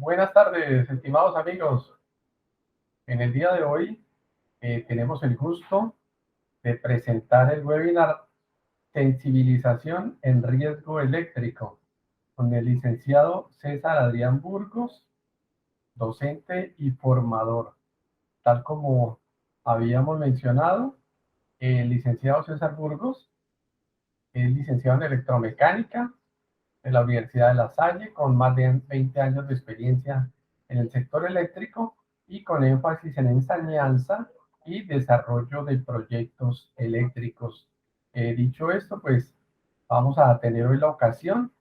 Buenas tardes, estimados amigos. En el día de hoy tenemos el gusto de presentar el webinar Sensibilización en Riesgo Eléctrico con el licenciado César Adrián Burgos, docente y formador. Tal como habíamos mencionado, el licenciado César Burgos es licenciado en electromecánica de la Universidad de La Salle, con más de 20 años de experiencia en el sector eléctrico y con énfasis en enseñanza y desarrollo de proyectos eléctricos. Dicho esto, pues vamos a tener hoy la ocasión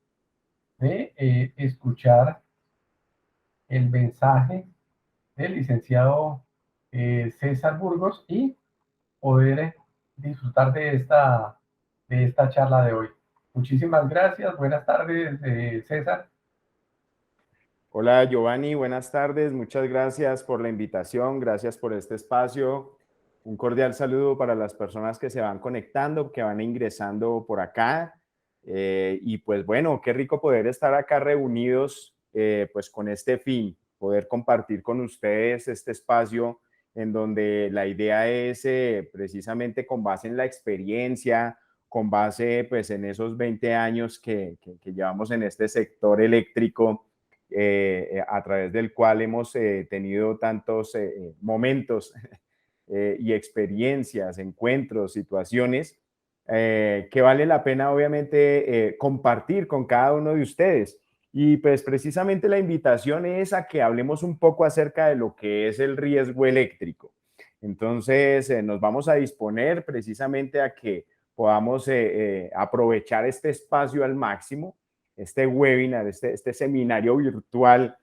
de escuchar el mensaje del licenciado César Burgos y poder disfrutar de esta charla de hoy. Muchísimas gracias. Buenas tardes, César. Hola Giovanni, buenas tardes. Muchas gracias por la invitación, gracias por este espacio. Un cordial saludo para las personas que se van conectando, que van ingresando por acá. Y pues bueno, qué rico poder estar acá reunidos pues con este fin, poder compartir con ustedes este espacio en donde la idea es precisamente con base en la experiencia, con base pues en esos 20 años que llevamos en este sector eléctrico, a través del cual hemos tenido tantos momentos y experiencias, encuentros, situaciones que vale la pena obviamente compartir con cada uno de ustedes. Y pues precisamente la invitación es a que hablemos un poco acerca de lo que es el riesgo eléctrico. Entonces nos vamos a disponer precisamente a que podamos aprovechar este espacio al máximo, este webinar, este seminario virtual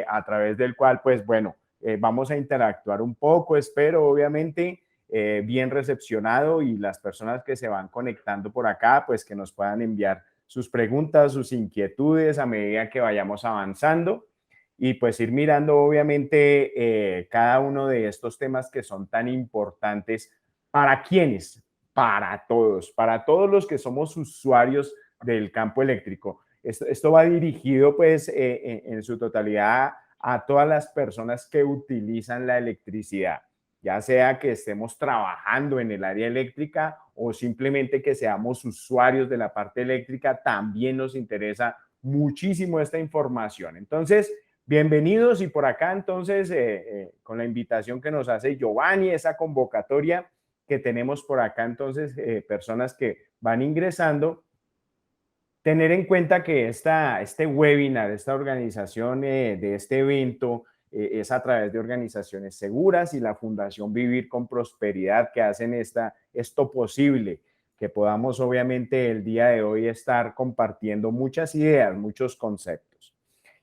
a través del cual, pues bueno, vamos a interactuar un poco, espero obviamente bien recepcionado, y las personas que se van conectando por acá, pues que nos puedan enviar sus preguntas, sus inquietudes a medida que vayamos avanzando, y pues ir mirando obviamente cada uno de estos temas que son tan importantes. ¿Para quiénes? Para todos los que somos usuarios del campo eléctrico. Esto va dirigido pues en su totalidad a todas las personas que utilizan la electricidad, ya sea que estemos trabajando en el área eléctrica o simplemente que seamos usuarios de la parte eléctrica. También nos interesa muchísimo esta información. Entonces, bienvenidos, y por acá entonces con la invitación que nos hace Giovanni, esa convocatoria que tenemos por acá, entonces personas que van ingresando, tener en cuenta que este webinar, esta organización de este evento es a través de organizaciones seguras y la Fundación Vivir con Prosperidad, que hacen esto posible, que podamos obviamente el día de hoy estar compartiendo muchas ideas, muchos conceptos.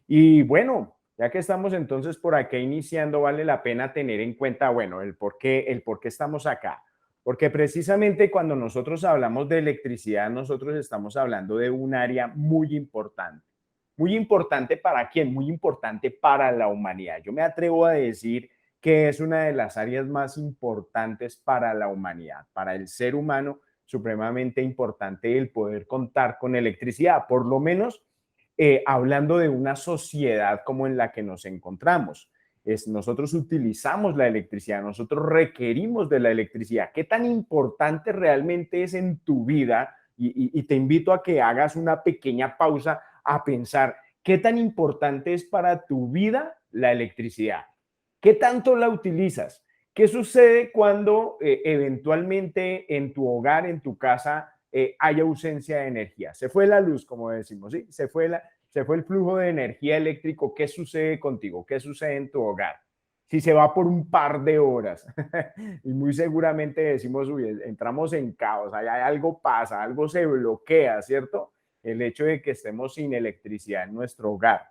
Y bueno, ya que estamos entonces por acá iniciando, vale la pena tener en cuenta, bueno, el por qué estamos acá. Porque precisamente cuando nosotros hablamos de electricidad, nosotros estamos hablando de un área muy importante. Muy importante para quién, muy importante para la humanidad. Yo me atrevo a decir que es una de las áreas más importantes para la humanidad, para el ser humano, supremamente importante el poder contar con electricidad, por lo menos hablando de una sociedad como en la que nos encontramos. Nosotros utilizamos la electricidad, nosotros requerimos de la electricidad. ¿Qué tan importante realmente es en tu vida? Y te invito a que hagas una pequeña pausa a pensar, ¿qué tan importante es para tu vida la electricidad? ¿Qué tanto la utilizas? ¿Qué sucede cuando eventualmente en tu hogar, en tu casa, hay ausencia de energía? Se fue la luz, como decimos, ¿sí? Se fue el flujo de energía eléctrico. ¿Qué sucede contigo? ¿Qué sucede en tu hogar? Si se va por un par de horas y muy seguramente decimos, uy, entramos en caos, algo pasa, algo se bloquea, ¿cierto? El hecho de que estemos sin electricidad en nuestro hogar.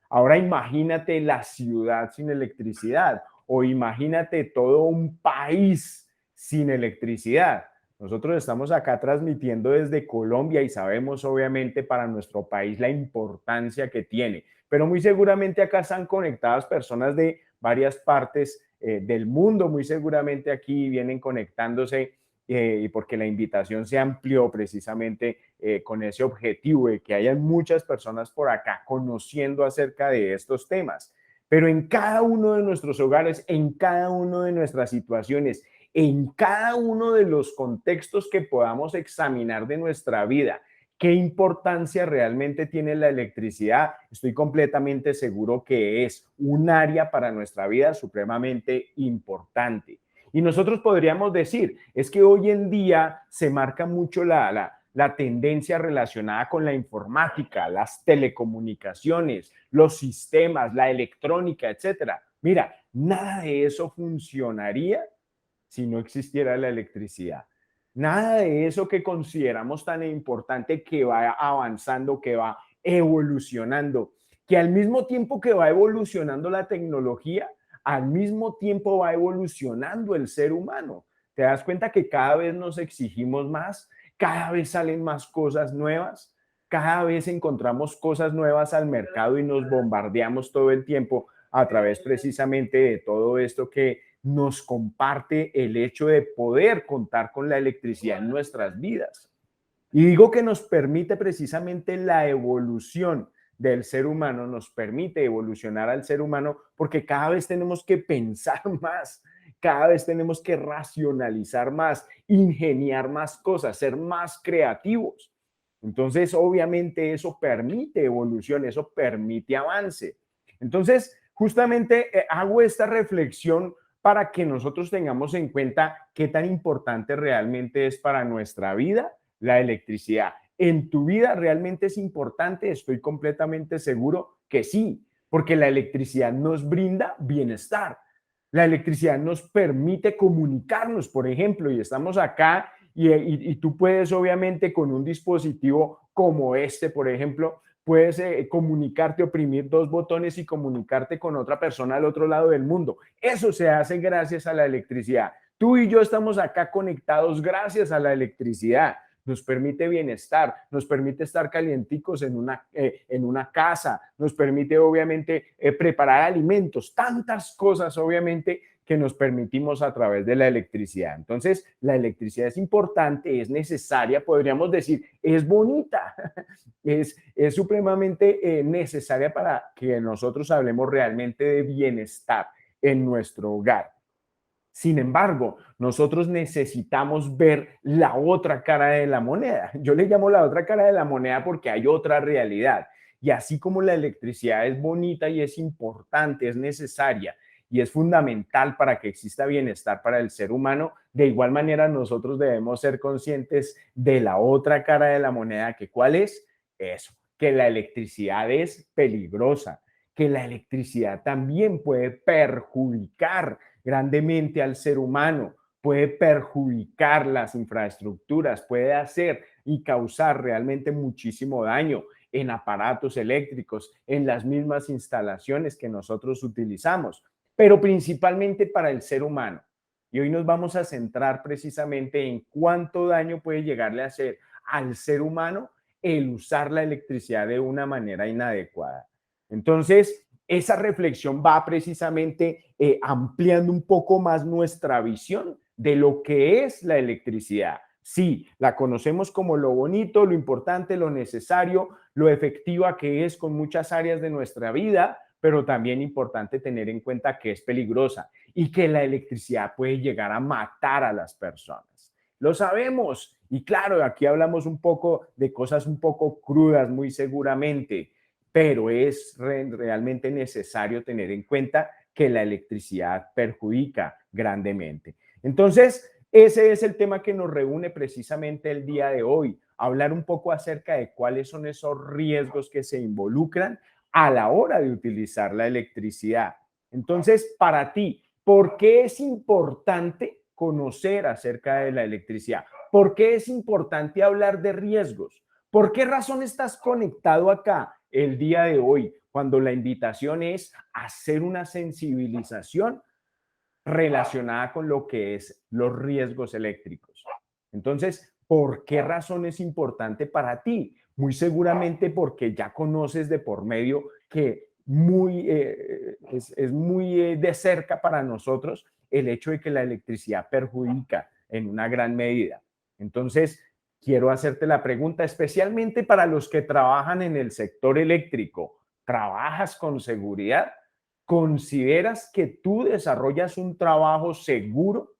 Ahora imagínate la ciudad sin electricidad, o imagínate todo un país sin electricidad. Nosotros estamos acá transmitiendo desde Colombia y sabemos obviamente para nuestro país la importancia que tiene, pero muy seguramente acá están conectadas personas de varias partes del mundo, muy seguramente aquí vienen conectándose y porque la invitación se amplió precisamente con ese objetivo de que hayan muchas personas por acá conociendo acerca de estos temas. Pero en cada uno de nuestros hogares, en cada una de nuestras situaciones, en cada uno de los contextos que podamos examinar de nuestra vida, ¿qué importancia realmente tiene la electricidad? Estoy completamente seguro que es un área para nuestra vida supremamente importante. Y nosotros podríamos decir, es que hoy en día se marca mucho la tendencia relacionada con la informática, las telecomunicaciones, los sistemas, la electrónica, etcétera. Mira, nada de eso funcionaría si no existiera la electricidad. Nada de eso que consideramos tan importante que va avanzando, que va evolucionando, que al mismo tiempo que va evolucionando la tecnología, al mismo tiempo va evolucionando el ser humano. ¿Te das cuenta que cada vez nos exigimos más? Cada vez salen más cosas nuevas, cada vez encontramos cosas nuevas al mercado y nos bombardeamos todo el tiempo a través precisamente de todo esto que nos comparte el hecho de poder contar con la electricidad en nuestras vidas. Y digo que nos permite precisamente la evolución del ser humano, nos permite evolucionar al ser humano porque cada vez tenemos que pensar más, cada vez tenemos que racionalizar más, ingeniar más cosas, ser más creativos. Entonces, obviamente eso permite evolución, eso permite avance. Entonces, justamente hago esta reflexión para que nosotros tengamos en cuenta qué tan importante realmente es para nuestra vida la electricidad. ¿En tu vida realmente es importante? Estoy completamente seguro que sí, porque la electricidad nos brinda bienestar. La electricidad nos permite comunicarnos, por ejemplo, y estamos acá y tú puedes obviamente con un dispositivo como este, por ejemplo, puedes comunicarte, oprimir dos botones y comunicarte con otra persona al otro lado del mundo. Eso se hace gracias a la electricidad. Tú y yo estamos acá conectados gracias a la electricidad. Nos permite bienestar, nos permite estar calienticos en una casa, nos permite obviamente preparar alimentos, tantas cosas obviamente que nos permitimos a través de la electricidad. Entonces, la electricidad es importante, es necesaria, podríamos decir, es bonita, es supremamente necesaria para que nosotros hablemos realmente de bienestar en nuestro hogar. Sin embargo, nosotros necesitamos ver la otra cara de la moneda. Yo le llamo la otra cara de la moneda porque hay otra realidad. Y así como la electricidad es bonita y es importante, es necesaria y es fundamental para que exista bienestar para el ser humano, de igual manera nosotros debemos ser conscientes de la otra cara de la moneda, que ¿cuál es? Eso, que la electricidad es peligrosa, que la electricidad también puede perjudicar grandemente al ser humano, puede perjudicar las infraestructuras, puede hacer y causar realmente muchísimo daño en aparatos eléctricos, en las mismas instalaciones que nosotros utilizamos, pero principalmente para el ser humano. Y hoy nos vamos a centrar precisamente en cuánto daño puede llegarle a hacer al ser humano el usar la electricidad de una manera inadecuada. Entonces, esa reflexión va precisamente ampliando un poco más nuestra visión de lo que es la electricidad. Sí, la conocemos como lo bonito, lo importante, lo necesario, lo efectiva que es con muchas áreas de nuestra vida, pero también importante tener en cuenta que es peligrosa y que la electricidad puede llegar a matar a las personas. Lo sabemos y claro, aquí hablamos un poco de cosas un poco crudas, muy seguramente, pero es realmente necesario tener en cuenta que la electricidad perjudica grandemente. Entonces, ese es el tema que nos reúne precisamente el día de hoy, hablar un poco acerca de cuáles son esos riesgos que se involucran a la hora de utilizar la electricidad. Entonces, para ti, ¿por qué es importante conocer acerca de la electricidad? ¿Por qué es importante hablar de riesgos? ¿Por qué razón estás conectado acá el día de hoy cuando la invitación es hacer una sensibilización relacionada con lo que es los riesgos eléctricos? Entonces, ¿por qué razón es importante para ti? Muy seguramente porque ya conoces de por medio que es muy de cerca para nosotros el hecho de que la electricidad perjudica en una gran medida. Entonces, quiero hacerte la pregunta, especialmente para los que trabajan en el sector eléctrico. ¿Trabajas con seguridad? ¿Consideras que tú desarrollas un trabajo seguro?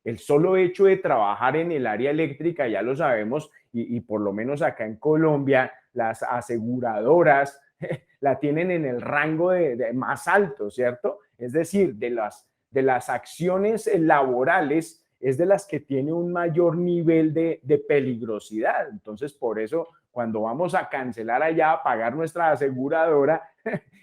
El solo hecho de trabajar en el área eléctrica, ya lo sabemos, y por lo menos acá en Colombia, las aseguradoras la tienen en el rango de más alto, ¿cierto? Es decir, de las acciones laborales es de las que tiene un mayor nivel de peligrosidad. Entonces, por eso, cuando vamos a cancelar allá, a pagar nuestra aseguradora,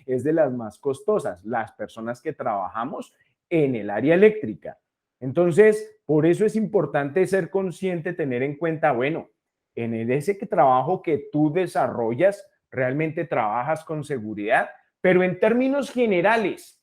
es de las más costosas, las personas que trabajamos en el área eléctrica. Entonces, por eso es importante ser consciente, tener en cuenta, bueno, en ese trabajo que tú desarrollas, realmente trabajas con seguridad, pero en términos generales,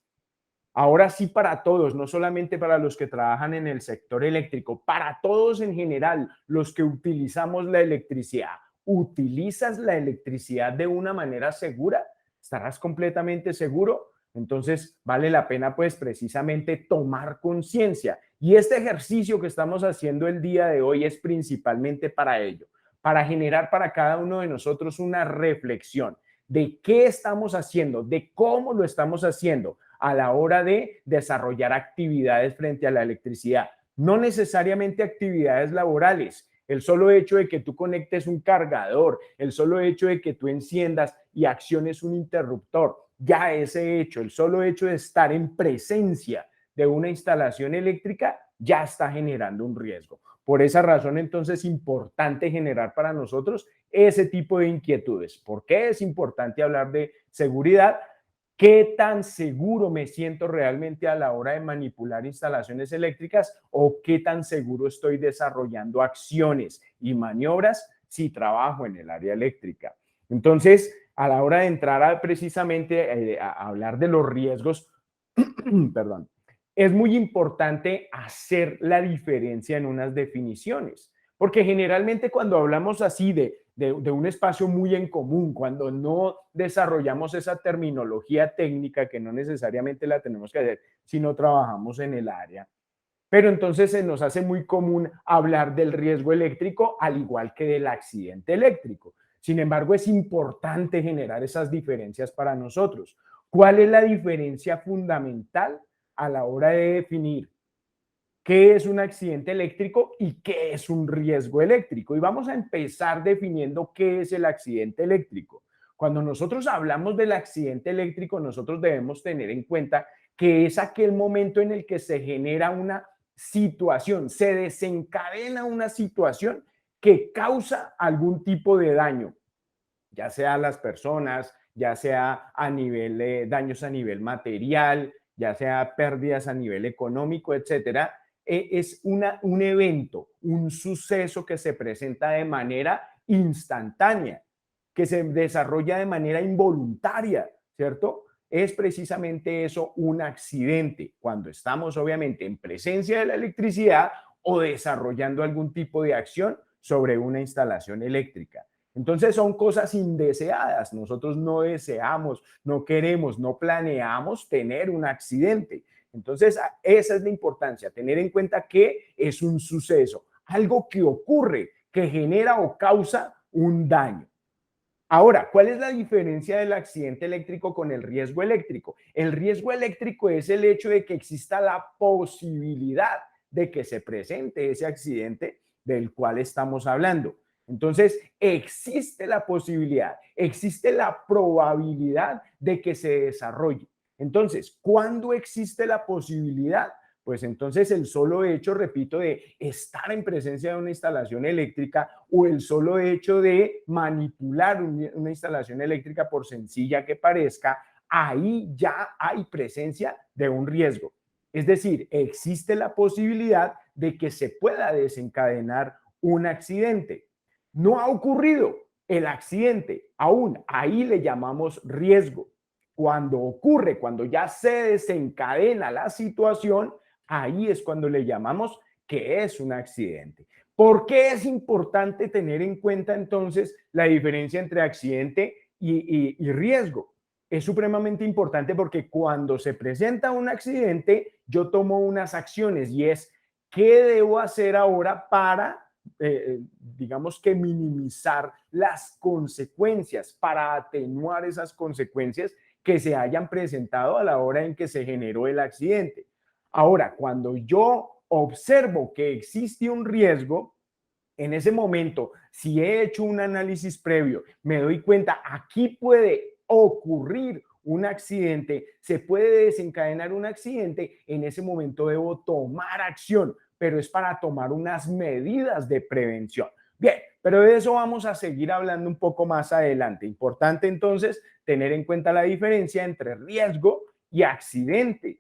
ahora sí para todos, no solamente para los que trabajan en el sector eléctrico, para todos en general, los que utilizamos la electricidad. ¿Utilizas la electricidad de una manera segura? ¿Estarás completamente seguro? Entonces, vale la pena pues precisamente tomar conciencia. Y este ejercicio que estamos haciendo el día de hoy es principalmente para ello, para generar para cada uno de nosotros una reflexión de qué estamos haciendo, de cómo lo estamos haciendo a la hora de desarrollar actividades frente a la electricidad. No necesariamente actividades laborales. El solo hecho de que tú conectes un cargador, el solo hecho de que tú enciendas y acciones un interruptor, ya ese hecho, el solo hecho de estar en presencia de una instalación eléctrica, ya está generando un riesgo. Por esa razón, entonces, es importante generar para nosotros ese tipo de inquietudes. ¿Por qué es importante hablar de seguridad? ¿Qué tan seguro me siento realmente a la hora de manipular instalaciones eléctricas o qué tan seguro estoy desarrollando acciones y maniobras si trabajo en el área eléctrica? Entonces, a la hora de entrar precisamente a hablar de los riesgos, perdón, es muy importante hacer la diferencia en unas definiciones, porque generalmente cuando hablamos así de un espacio muy en común, cuando no desarrollamos esa terminología técnica que no necesariamente la tenemos que hacer si no trabajamos en el área, pero entonces se nos hace muy común hablar del riesgo eléctrico al igual que del accidente eléctrico. Sin embargo, es importante generar esas diferencias para nosotros. ¿Cuál es la diferencia fundamental a la hora de definir qué es un accidente eléctrico y qué es un riesgo eléctrico? Y vamos a empezar definiendo qué es el accidente eléctrico. Cuando nosotros hablamos del accidente eléctrico, nosotros debemos tener en cuenta que es aquel momento en el que se genera una situación, se desencadena una situación que causa algún tipo de daño, ya sea a las personas, ya sea a nivel de daños a nivel material, ya sea pérdidas a nivel económico, etcétera. Es un evento, un suceso que se presenta de manera instantánea, que se desarrolla de manera involuntaria, ¿cierto? Es precisamente eso, un accidente, cuando estamos obviamente en presencia de la electricidad o desarrollando algún tipo de acción sobre una instalación eléctrica. Entonces son cosas indeseadas. Nosotros no deseamos, no queremos, no planeamos tener un accidente. Entonces esa es la importancia, tener en cuenta que es un suceso, algo que ocurre, que genera o causa un daño. Ahora, ¿cuál es la diferencia del accidente eléctrico con el riesgo eléctrico? El riesgo eléctrico es el hecho de que exista la posibilidad de que se presente ese accidente del cual estamos hablando. Entonces, existe la posibilidad, existe la probabilidad de que se desarrolle. Entonces, ¿cuándo existe la posibilidad? Pues entonces el solo hecho, repito, de estar en presencia de una instalación eléctrica o el solo hecho de manipular una instalación eléctrica, por sencilla que parezca, ahí ya hay presencia de un riesgo. Es decir, existe la posibilidad de que se pueda desencadenar un accidente. No ha ocurrido el accidente aún, ahí le llamamos riesgo. Cuando ocurre, cuando ya se desencadena la situación, ahí es cuando le llamamos que es un accidente. ¿Por qué es importante tener en cuenta entonces la diferencia entre accidente y riesgo? Es supremamente importante porque cuando se presenta un accidente, yo tomo unas acciones y es ¿qué debo hacer ahora para, digamos que minimizar las consecuencias, para atenuar esas consecuencias que se hayan presentado a la hora en que se generó el accidente? Ahora, cuando yo observo que existe un riesgo, en ese momento, si he hecho un análisis previo, me doy cuenta, aquí puede ocurrir un accidente, se puede desencadenar un accidente, en ese momento debo tomar acción, pero es para tomar unas medidas de prevención. Bien, pero de eso vamos a seguir hablando un poco más adelante. Importante entonces tener en cuenta la diferencia entre riesgo y accidente.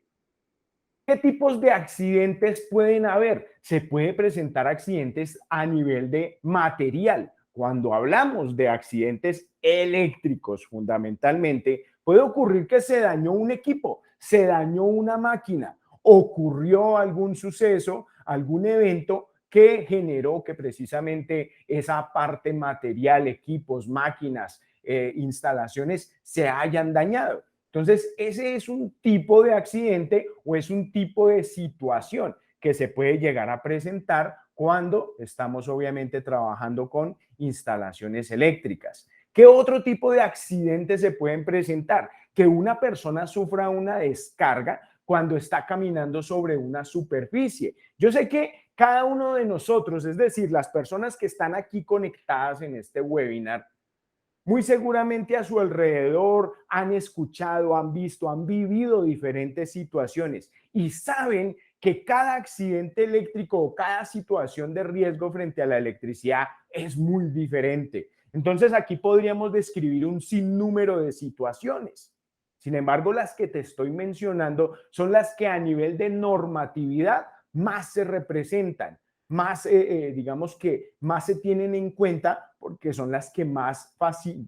¿Qué tipos de accidentes pueden haber? Se puede presentar accidentes a nivel de material. Cuando hablamos de accidentes eléctricos, fundamentalmente, puede ocurrir que se dañó un equipo, se dañó una máquina, ocurrió algún suceso, algún evento que generó que precisamente esa parte material, equipos, máquinas, instalaciones se hayan dañado. Entonces, ese es un tipo de accidente o es un tipo de situación que se puede llegar a presentar cuando estamos obviamente trabajando con instalaciones eléctricas. ¿Qué otro tipo de accidentes se pueden presentar? Que una persona sufra una descarga cuando está caminando sobre una superficie. Yo sé que cada uno de nosotros, es decir, las personas que están aquí conectadas en este webinar, muy seguramente a su alrededor han escuchado, han visto, han vivido diferentes situaciones y saben que cada accidente eléctrico o cada situación de riesgo frente a la electricidad es muy diferente. Entonces aquí podríamos describir un sinnúmero de situaciones. Sin embargo, las que te estoy mencionando son las que a nivel de normatividad más se representan, más, digamos que más se tienen en cuenta porque son las que más fácil,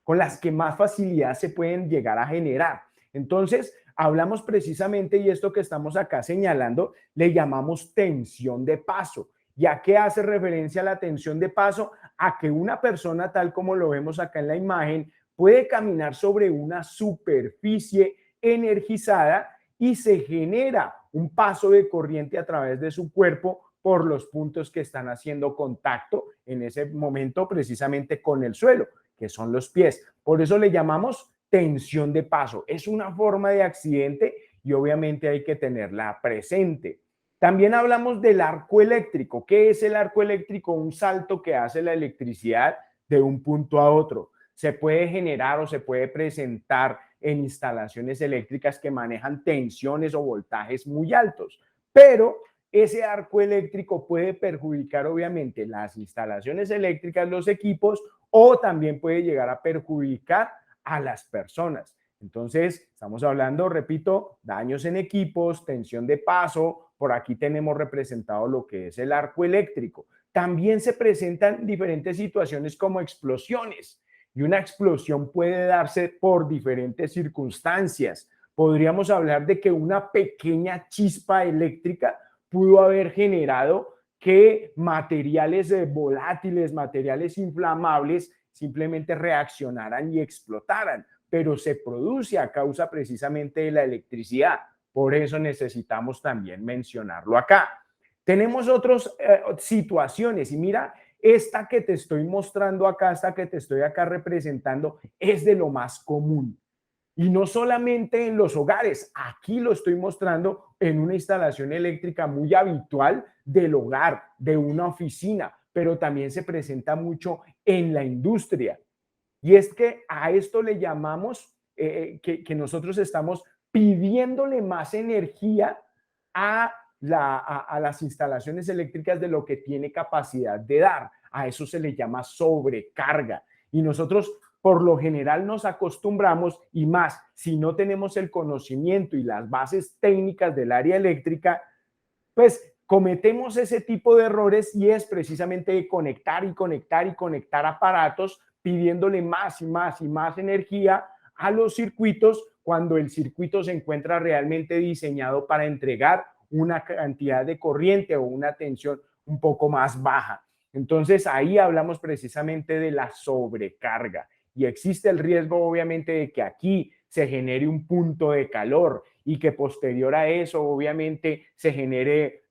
con las que más facilidad se pueden llegar a generar. Entonces, hablamos precisamente, y esto que estamos acá señalando, le llamamos tensión de paso. ¿Y a qué hace referencia la tensión de paso? A que una persona, tal como lo vemos acá en la imagen, puede caminar sobre una superficie energizada y se genera un paso de corriente a través de su cuerpo por los puntos que están haciendo contacto en ese momento precisamente con el suelo, que son los pies. Por eso le llamamos tensión de paso. Es una forma de accidente y obviamente hay que tenerla presente. También hablamos del arco eléctrico. ¿Qué es el arco eléctrico? Un salto que hace la electricidad de un punto a otro. Se puede generar o se puede presentar en instalaciones eléctricas que manejan tensiones o voltajes muy altos, pero ese arco eléctrico puede perjudicar obviamente las instalaciones eléctricas, los equipos, o también puede llegar a perjudicar a las personas. Entonces, estamos hablando, repito, daños en equipos, tensión de paso. Por aquí tenemos representado lo que es el arco eléctrico. También se presentan diferentes situaciones como explosiones. Y una explosión puede darse por diferentes circunstancias. Podríamos hablar de que una pequeña chispa eléctrica pudo haber generado que materiales volátiles, materiales inflamables, simplemente reaccionaran y explotaran, pero se produce a causa precisamente de la electricidad. Por eso necesitamos también mencionarlo acá. Tenemos otras situaciones y mira, esta que te estoy mostrando acá, esta que te estoy acá representando, es de lo más común. Y no solamente en los hogares, aquí lo estoy mostrando en una instalación eléctrica muy habitual del hogar, de una oficina, pero también se presenta mucho en la industria. Y es que a esto le llamamos que nosotros estamos pidiéndole más energía a las instalaciones eléctricas de lo que tiene capacidad de dar. A eso se le llama sobrecarga. Y nosotros por lo general nos acostumbramos, y más si no tenemos el conocimiento y las bases técnicas del área eléctrica, pues cometemos ese tipo de errores y es precisamente conectar y conectar y conectar aparatos pidiéndole más y más y más energía a los circuitos cuando el circuito se encuentra realmente diseñado para entregar una cantidad de corriente o una tensión un poco más baja. Entonces ahí hablamos precisamente de la sobrecarga y existe el riesgo obviamente de que aquí se genere un punto de calor y que posterior a eso obviamente se genere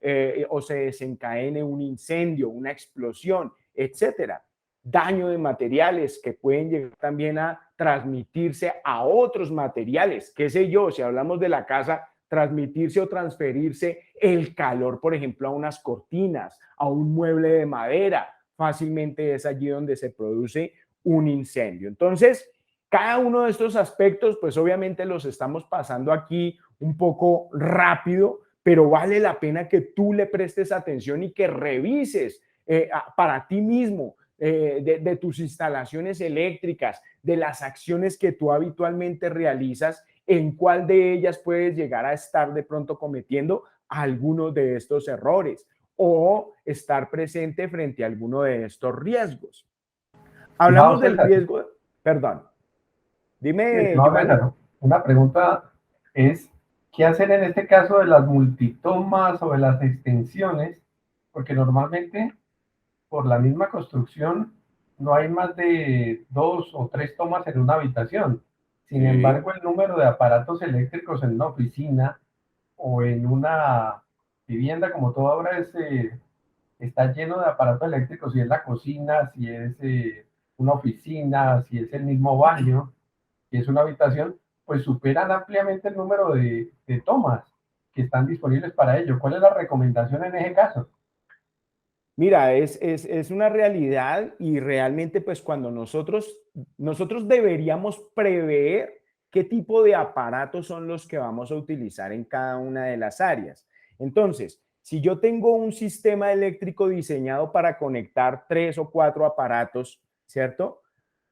o se desencadene un incendio, una explosión, etcétera. Daño de materiales que pueden llegar también a transmitirse a otros materiales, qué sé yo, si hablamos de la casa, transmitirse o transferirse el calor, por ejemplo, a unas cortinas, a un mueble de madera, fácilmente es allí donde se produce un incendio. Entonces, cada uno de estos aspectos, pues obviamente los estamos pasando aquí un poco rápido, pero vale la pena que tú le prestes atención y que revises para ti mismo de tus instalaciones eléctricas, de las acciones que tú habitualmente realizas, en cuál de ellas puedes llegar a estar de pronto cometiendo algunos de estos errores o estar presente frente a alguno de estos riesgos. Estimado Hablamos del César, riesgo, perdón, dime, estimado Giovanni. César, una pregunta es, ¿qué hacer en este caso de las multitomas o de las extensiones? Porque normalmente por la misma construcción no hay más de 2 o 3 tomas en una habitación. Sin Sí, embargo, el número de aparatos eléctricos en una oficina o en una vivienda, como todo ahora está lleno de aparatos eléctricos, si es la cocina, si es una oficina, si es el mismo baño, si es una habitación, pues superan ampliamente el número de tomas que están disponibles para ello. ¿Cuál es la recomendación en ese caso? mira, es una realidad y realmente pues cuando nosotros deberíamos prever qué tipo de aparatos son los que vamos a utilizar en cada una de las áreas. Entonces, si yo tengo un sistema eléctrico diseñado para conectar 3 o 4 aparatos, ¿cierto?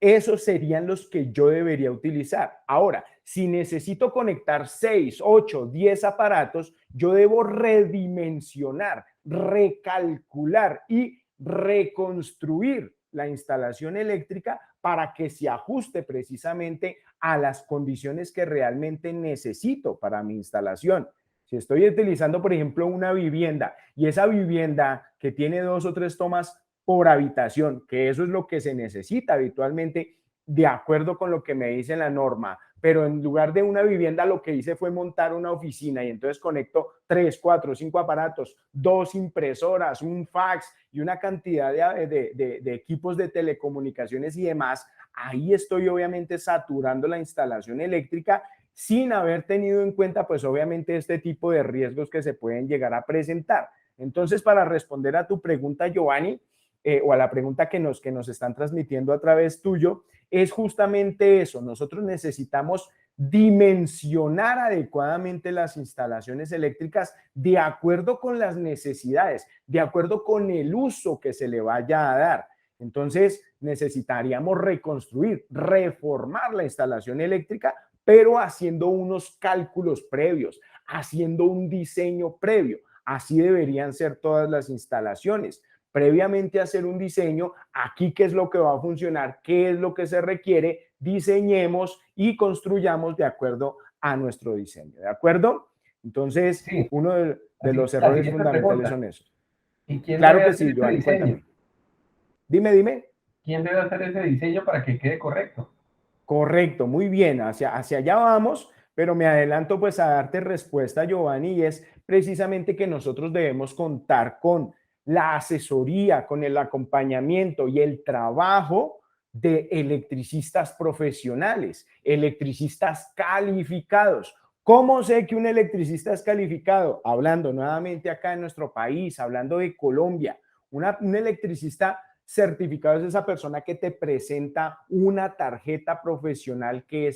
Esos serían los que yo debería utilizar. Ahora, si necesito conectar 6, 8, 10 aparatos, yo debo redimensionar, recalcular y reconstruir la instalación eléctrica para que se ajuste precisamente a las condiciones que realmente necesito para mi instalación. Si estoy utilizando, por ejemplo, una vivienda y esa vivienda que tiene 2 o 3 tomas por habitación, que eso es lo que se necesita habitualmente, de acuerdo con lo que me dice la norma, pero en lugar de una vivienda lo que hice fue montar una oficina y entonces conecto 3, 4, 5 aparatos, 2 impresoras, un fax y una cantidad de equipos de telecomunicaciones y demás. Ahí estoy obviamente saturando la instalación eléctrica sin haber tenido en cuenta pues obviamente este tipo de riesgos que se pueden llegar a presentar. Entonces, para responder a tu pregunta, Giovanni, o a la pregunta que nos están transmitiendo a través tuyo, es justamente eso. Nosotros necesitamos dimensionar adecuadamente las instalaciones eléctricas de acuerdo con las necesidades, de acuerdo con el uso que se le vaya a dar. Entonces, necesitaríamos reconstruir, reformar la instalación eléctrica, pero haciendo unos cálculos previos, haciendo un diseño previo. Así deberían ser todas las instalaciones. Previamente hacer un diseño, aquí qué es lo que va a funcionar, qué es lo que se requiere, diseñemos y construyamos de acuerdo a nuestro diseño, ¿de acuerdo? Entonces, Sí, uno de así los la errores siguiente fundamentales pregunta. son esos. ¿Y quién Claro debe que hacer sí, ese Giovanni, diseño? cuéntame. Dime. ¿Quién debe hacer ese diseño para que quede correcto? Correcto, muy bien, hacia allá vamos, pero me adelanto pues a darte respuesta, Giovanni, y es precisamente que nosotros debemos contar con la asesoría, con el acompañamiento y el trabajo de electricistas profesionales, electricistas calificados. ¿Cómo sé que un electricista es calificado? Hablando nuevamente acá en nuestro país, hablando de Colombia, un electricista certificado es esa persona que te presenta una tarjeta profesional que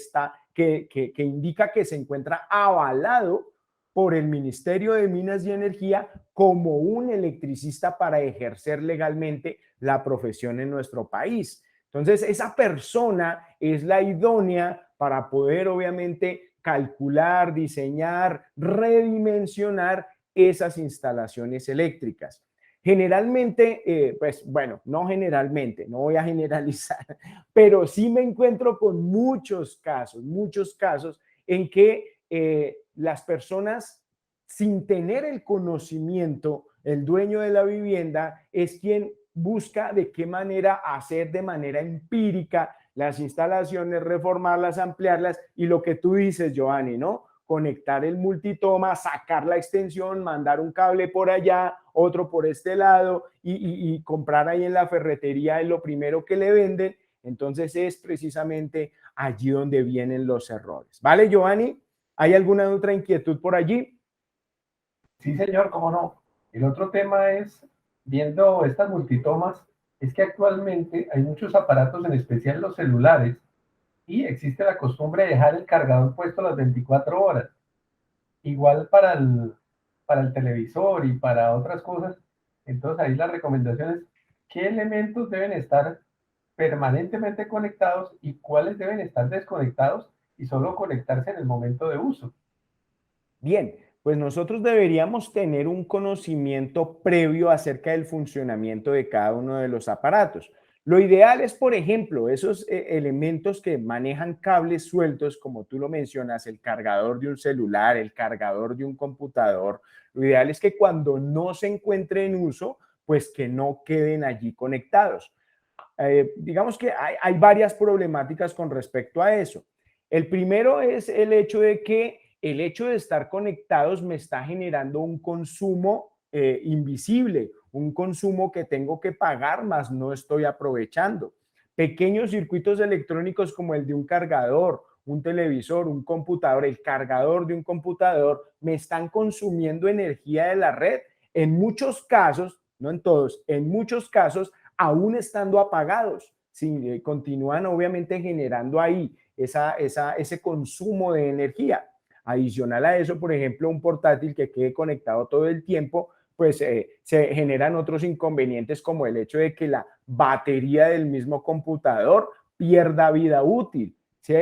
indica que se encuentra avalado por el Ministerio de Minas y Energía como un electricista para ejercer legalmente la profesión en nuestro país. Entonces, esa persona es la idónea para poder, obviamente, calcular, diseñar, redimensionar esas instalaciones eléctricas. Generalmente, pues bueno, no generalmente, no voy a generalizar, pero sí me encuentro con muchos casos en que las personas, sin tener el conocimiento, el dueño de la vivienda es quien busca de qué manera hacer de manera empírica las instalaciones, reformarlas, ampliarlas y lo que tú dices, Giovanni, ¿no? Conectar el multitoma, sacar la extensión, mandar un cable por allá, otro por este lado y comprar ahí en la ferretería es lo primero que le venden. Entonces es precisamente allí donde vienen los errores. ¿Vale, Giovanni? ¿Hay alguna otra inquietud por allí? Sí, señor, cómo no. El otro tema es, viendo estas multitomas, es que actualmente hay muchos aparatos, en especial los celulares, y existe la costumbre de dejar el cargador puesto las 24 horas. Igual para el televisor y para otras cosas. Entonces ahí la recomendación es qué elementos deben estar permanentemente conectados y cuáles deben estar desconectados y solo conectarse en el momento de uso. Bien, pues nosotros deberíamos tener un conocimiento previo acerca del funcionamiento de cada uno de los aparatos. Lo ideal es, por ejemplo, esos elementos que manejan cables sueltos, como tú lo mencionas, el cargador de un celular, el cargador de un computador. Lo ideal es que cuando no se encuentre en uso, pues que no queden allí conectados. Digamos que hay varias problemáticas con respecto a eso. El primero es el hecho de que el hecho de estar conectados me está generando un consumo invisible, un consumo que tengo que pagar, más no estoy aprovechando. Pequeños circuitos electrónicos como el de un cargador, un televisor, un computador, el cargador de un computador, me están consumiendo energía de la red. En muchos casos, no en todos, en muchos casos, aún estando apagados, sí, continúan obviamente generando ahí ese consumo de energía. Adicional a eso, por ejemplo, un portátil que quede conectado todo el tiempo, pues se generan otros inconvenientes como el hecho de que la batería del mismo computador pierda vida útil, ¿sí?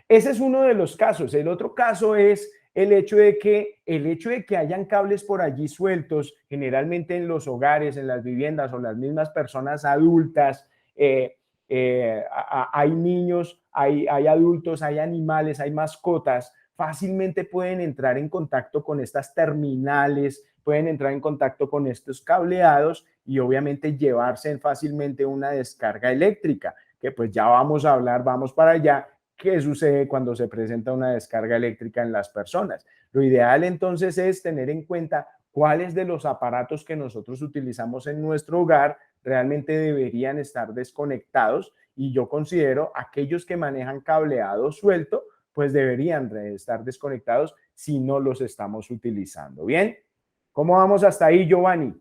Ese es uno de los casos. El otro caso es el hecho de que hayan cables por allí sueltos, generalmente en los hogares, en las viviendas o las mismas personas adultas, hay niños, hay adultos, hay animales, hay mascotas, fácilmente pueden entrar en contacto con estas terminales, pueden entrar en contacto con estos cableados y obviamente llevarse fácilmente una descarga eléctrica, que pues ya vamos a hablar, vamos para allá, qué sucede cuando se presenta una descarga eléctrica en las personas. Lo ideal entonces es tener en cuenta cuáles de los aparatos que nosotros utilizamos en nuestro hogar realmente deberían estar desconectados y yo considero aquellos que manejan cableado suelto, pues deberían estar desconectados si no los estamos utilizando. ¿Bien? ¿Cómo vamos hasta ahí, Giovanni?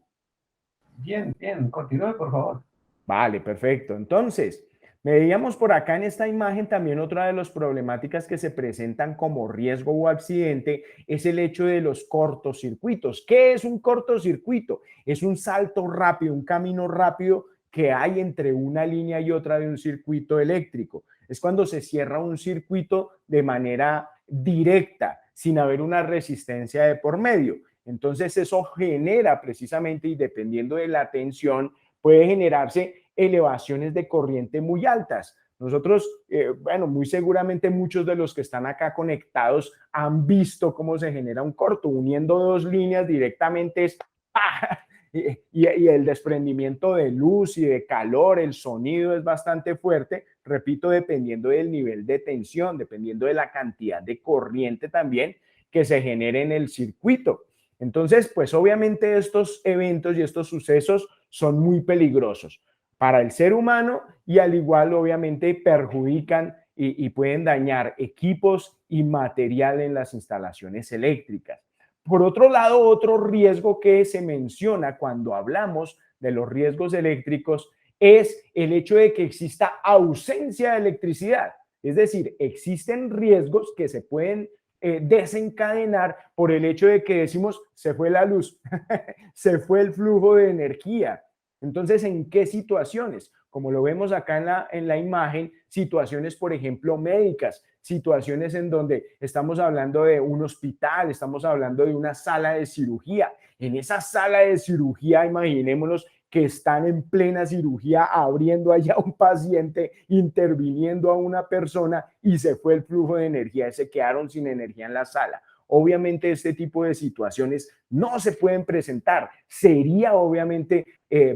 Bien, bien, continúe, por favor. Vale, perfecto. Entonces, veíamos por acá en esta imagen también otra de las problemáticas que se presentan como riesgo o accidente es el hecho de los cortocircuitos. ¿Qué es un cortocircuito? Es un salto rápido, un camino rápido que hay entre una línea y otra de un circuito eléctrico. Es cuando se cierra un circuito de manera directa, sin haber una resistencia de por medio. Entonces eso genera precisamente, y dependiendo de la tensión, puede generarse elevaciones de corriente muy altas. Nosotros, bueno, muy seguramente muchos de los que están acá conectados han visto cómo se genera un corto, uniendo dos líneas directamente es ¡ah! Y el desprendimiento de luz y de calor, el sonido es bastante fuerte, repito, dependiendo del nivel de tensión, dependiendo de la cantidad de corriente también que se genere en el circuito. Entonces, pues obviamente estos eventos y estos sucesos son muy peligrosos para el ser humano y al igual obviamente perjudican y pueden dañar equipos y material en las instalaciones eléctricas. Por otro lado, otro riesgo que se menciona cuando hablamos de los riesgos eléctricos es el hecho de que exista ausencia de electricidad. Es decir, existen riesgos que se pueden desencadenar por el hecho de que decimos se fue la luz, se fue el flujo de energía. Entonces, ¿en qué situaciones? Como lo vemos acá en la imagen, situaciones, por ejemplo, médicas, situaciones en donde estamos hablando de un hospital, estamos hablando de una sala de cirugía. En esa sala de cirugía, imaginémonos que están en plena cirugía abriendo allá a un paciente, interviniendo a una persona y se fue el flujo de energía, se quedaron sin energía en la sala. Obviamente este tipo de situaciones no se pueden presentar. Sería obviamente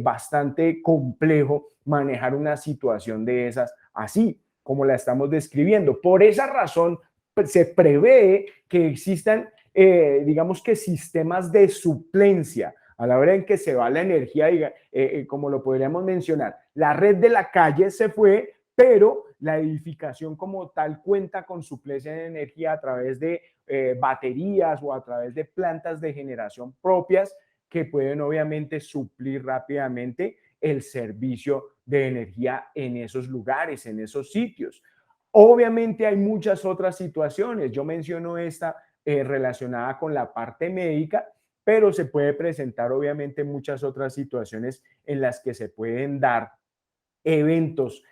bastante complejo manejar una situación de esas así. como la estamos describiendo. Por esa razón, se prevé que existan, digamos que sistemas de suplencia a la hora en que se va la energía, como lo podríamos mencionar. La red de la calle se fue, pero la edificación como tal cuenta con suplencia de energía a través de baterías o a través de plantas de generación propias que pueden obviamente suplir rápidamente el servicio de energía en esos lugares, en esos sitios. Obviamente hay muchas otras situaciones. Yo menciono esta relacionada con la parte médica, pero se puede presentar obviamente muchas otras situaciones en las que se pueden dar eventos,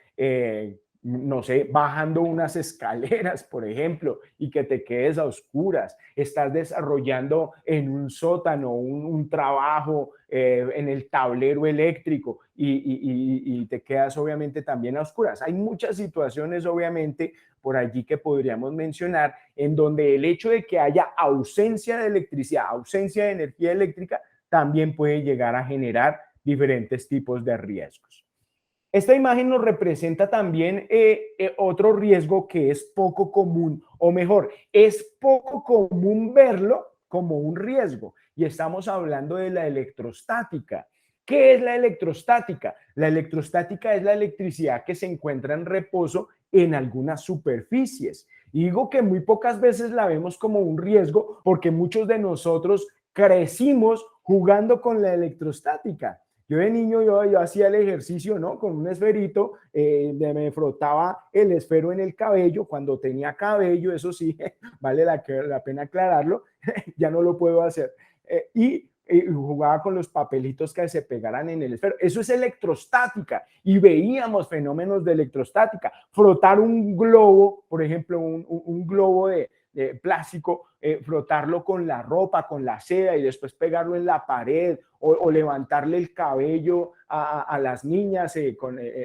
no sé, bajando unas escaleras, por ejemplo, y que te quedes a oscuras, estás desarrollando en un sótano un trabajo en el tablero eléctrico y te quedas obviamente también a oscuras. Hay muchas situaciones obviamente por allí que podríamos mencionar en donde el hecho de que haya ausencia de electricidad, ausencia de energía eléctrica, también puede llegar a generar diferentes tipos de riesgos. Esta imagen nos representa también otro riesgo que es poco común, o mejor, es poco común verlo como un riesgo. Y estamos hablando de la electrostática. ¿Qué es la electrostática? La electrostática es la electricidad que se encuentra en reposo en algunas superficies. Y digo que muy pocas veces la vemos como un riesgo porque muchos de nosotros crecimos jugando con la electrostática. Yo de niño yo hacía el ejercicio, ¿no? Con un esferito, me frotaba el esfero en el cabello cuando tenía cabello, eso sí, vale la pena aclararlo, ya no lo puedo hacer. Y jugaba con los papelitos que se pegaran en el esfero. Eso es electrostática y veíamos fenómenos de electrostática. Frotar un globo, por ejemplo, un globo de plástico, frotarlo con la ropa, con la seda y después pegarlo en la pared o levantarle el cabello a las niñas,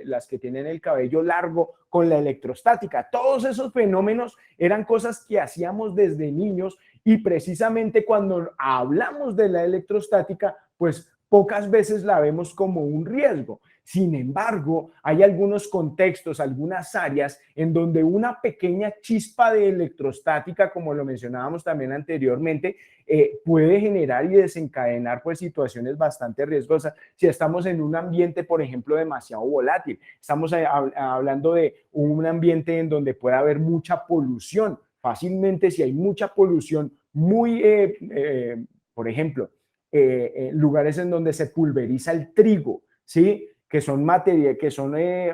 las que tienen el cabello largo con la electrostática. Todos esos fenómenos eran cosas que hacíamos desde niños y precisamente cuando hablamos de la electrostática, pues pocas veces la vemos como un riesgo. Sin embargo, hay algunos contextos, algunas áreas en donde una pequeña chispa de electrostática, como lo mencionábamos también anteriormente, puede generar y desencadenar pues situaciones bastante riesgosas si estamos en un ambiente, por ejemplo, demasiado volátil. Estamos hablando de un ambiente en donde puede haber mucha polución. Fácilmente, si hay mucha polución, por ejemplo, lugares en donde se pulveriza el trigo, ¿sí? Que son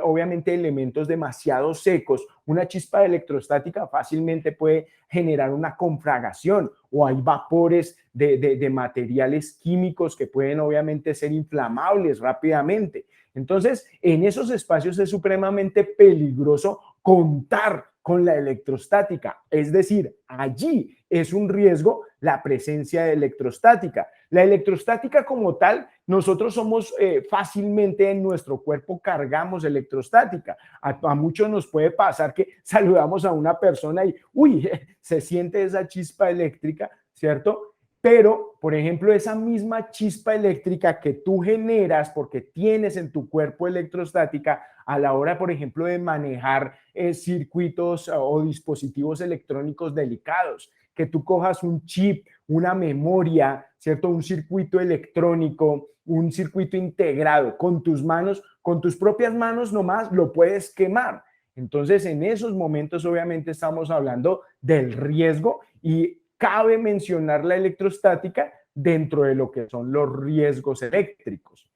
obviamente elementos demasiado secos, una chispa electrostática fácilmente puede generar una conflagración o hay vapores de materiales químicos que pueden obviamente ser inflamables rápidamente. Entonces, en esos espacios es supremamente peligroso contar con la electrostática, es decir, allí es un riesgo la presencia de electrostática. La electrostática como tal, nosotros somos fácilmente en nuestro cuerpo cargamos electrostática. A muchos nos puede pasar que saludamos a una persona y, uy, se siente esa chispa eléctrica, ¿cierto? Pero, por ejemplo, esa misma chispa eléctrica que tú generas porque tienes en tu cuerpo electrostática a la hora, por ejemplo, de manejar circuitos o dispositivos electrónicos delicados, que tú cojas un chip, una memoria, ¿cierto? Un circuito electrónico, un circuito integrado con tus manos, con tus propias manos nomás lo puedes quemar. Entonces, en esos momentos, obviamente, estamos hablando del riesgo y cabe mencionar la electrostática dentro de lo que son los riesgos eléctricos.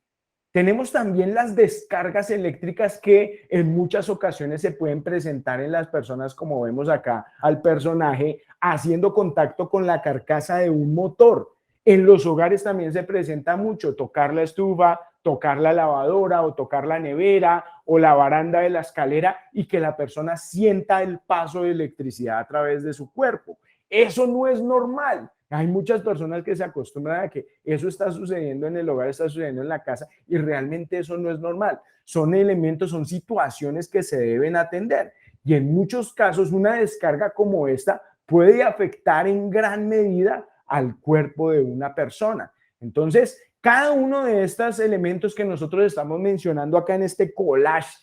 Tenemos también las descargas eléctricas que en muchas ocasiones se pueden presentar en las personas, como vemos acá al personaje, haciendo contacto con la carcasa de un motor. En los hogares también se presenta mucho tocar la estufa, tocar la lavadora o tocar la nevera o la baranda de la escalera y que la persona sienta el paso de electricidad a través de su cuerpo. Eso no es normal. Hay muchas personas que se acostumbran a que eso está sucediendo en el hogar, está sucediendo en la casa y realmente eso no es normal. Son elementos, son situaciones que se deben atender y en muchos casos una descarga como esta puede afectar en gran medida al cuerpo de una persona. Entonces, cada uno de estos elementos que nosotros estamos mencionando acá en este collage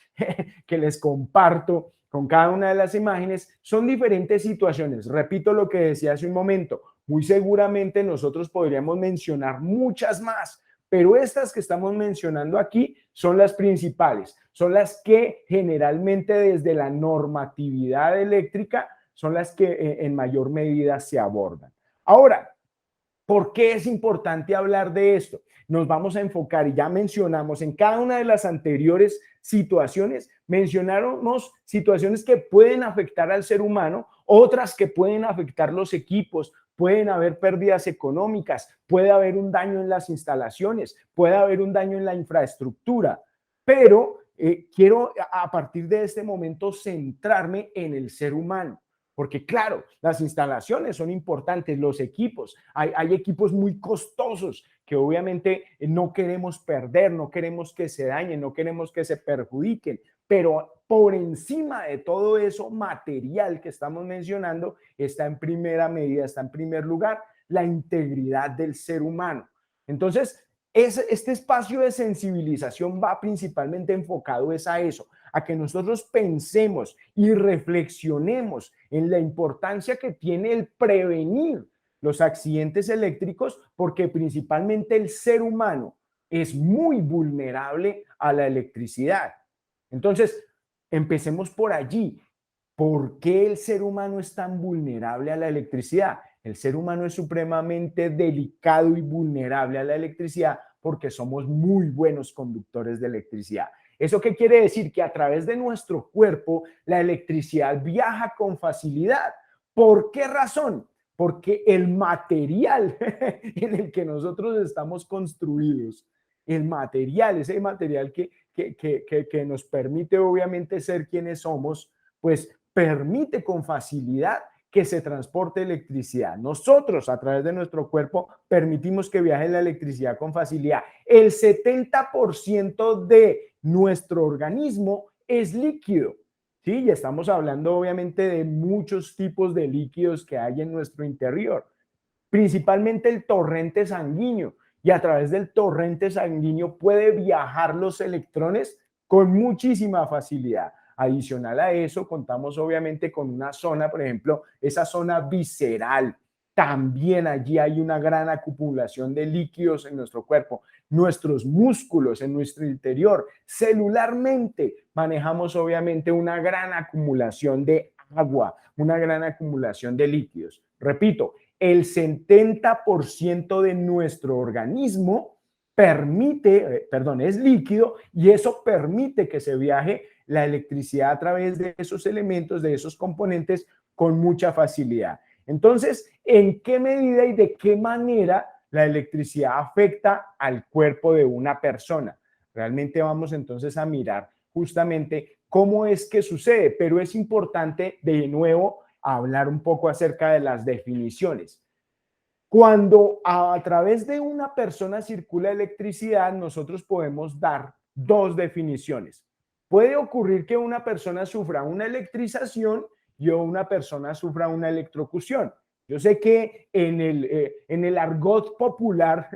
que les comparto con cada una de las imágenes, son diferentes situaciones. Repito lo que decía hace un momento, muy seguramente nosotros podríamos mencionar muchas más, pero estas que estamos mencionando aquí son las principales, son las que generalmente desde la normatividad eléctrica son las que en mayor medida se abordan. Ahora, ¿por qué es importante hablar de esto? Nos vamos a enfocar, y ya mencionamos en cada una de las anteriores situaciones, mencionamos situaciones que pueden afectar al ser humano, otras que pueden afectar los equipos, pueden haber pérdidas económicas, puede haber un daño en las instalaciones, puede haber un daño en la infraestructura, pero quiero a partir de este momento centrarme en el ser humano. Porque claro, las instalaciones son importantes, los equipos, hay equipos muy costosos que obviamente no queremos perder, no queremos que se dañen, no queremos que se perjudiquen, pero por encima de todo eso material que estamos mencionando está en primera medida, está en primer lugar la integridad del ser humano. Entonces, este espacio de sensibilización va principalmente enfocado a eso, a que nosotros pensemos y reflexionemos en la importancia que tiene el prevenir los accidentes eléctricos, porque principalmente el ser humano es muy vulnerable a la electricidad. Entonces, empecemos por allí. ¿Por qué el ser humano es tan vulnerable a la electricidad? El ser humano es supremamente delicado y vulnerable a la electricidad porque somos muy buenos conductores de electricidad. ¿Eso qué quiere decir? Que a través de nuestro cuerpo la electricidad viaja con facilidad. ¿Por qué razón? Porque el material en el que nosotros estamos construidos, el material, ese material que nos permite obviamente ser quienes somos, pues permite con facilidad que se transporte electricidad. Nosotros, a través de nuestro cuerpo, permitimos que viaje la electricidad con facilidad. El 70% de nuestro organismo es líquido. Sí, y estamos hablando obviamente de muchos tipos de líquidos que hay en nuestro interior, principalmente el torrente sanguíneo. Y a través del torrente sanguíneo puede viajar los electrones con muchísima facilidad. Adicional a eso, contamos obviamente con una zona, por ejemplo, esa zona visceral. También allí hay una gran acumulación de líquidos en nuestro cuerpo, nuestros músculos en nuestro interior. Celularmente manejamos obviamente una gran acumulación de agua, una gran acumulación de líquidos. Repito, el 70% de nuestro organismo es líquido, y eso permite que se viaje la electricidad a través de esos elementos, de esos componentes, con mucha facilidad. Entonces, ¿en qué medida y de qué manera la electricidad afecta al cuerpo de una persona? Realmente vamos entonces a mirar justamente cómo es que sucede, pero es importante de nuevo hablar un poco acerca de las definiciones. Cuando a través de una persona circula electricidad, nosotros podemos dar dos definiciones. Puede ocurrir que una persona sufra una electrización y una persona sufra una electrocución. Yo sé que en el argot popular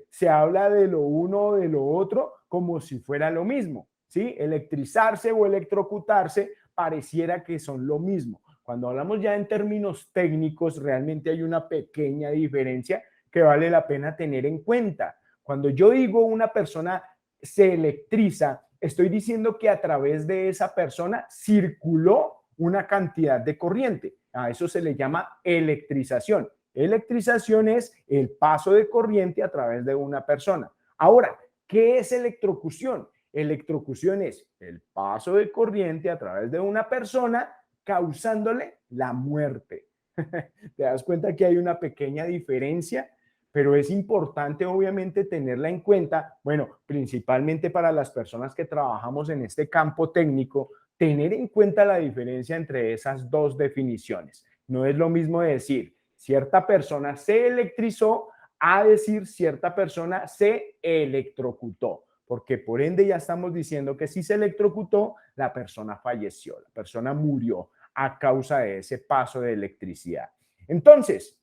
se habla de lo uno o de lo otro como si fuera lo mismo, ¿sí? Electrizarse o electrocutarse pareciera que son lo mismo. Cuando hablamos ya en términos técnicos, realmente hay una pequeña diferencia que vale la pena tener en cuenta. Cuando yo digo una persona se electriza, estoy diciendo que a través de esa persona circuló una cantidad de corriente. A eso se le llama electrización. Electrización es el paso de corriente a través de una persona. Ahora, ¿qué es electrocución? Electrocución es el paso de corriente a través de una persona causándole la muerte. Te das cuenta que hay una pequeña diferencia, pero es importante obviamente tenerla en cuenta, bueno, principalmente para las personas que trabajamos en este campo técnico, tener en cuenta la diferencia entre esas dos definiciones. No es lo mismo decir cierta persona se electrizó a decir cierta persona se electrocutó, porque por ende ya estamos diciendo que si se electrocutó, la persona falleció, la persona murió a causa de ese paso de electricidad. Entonces,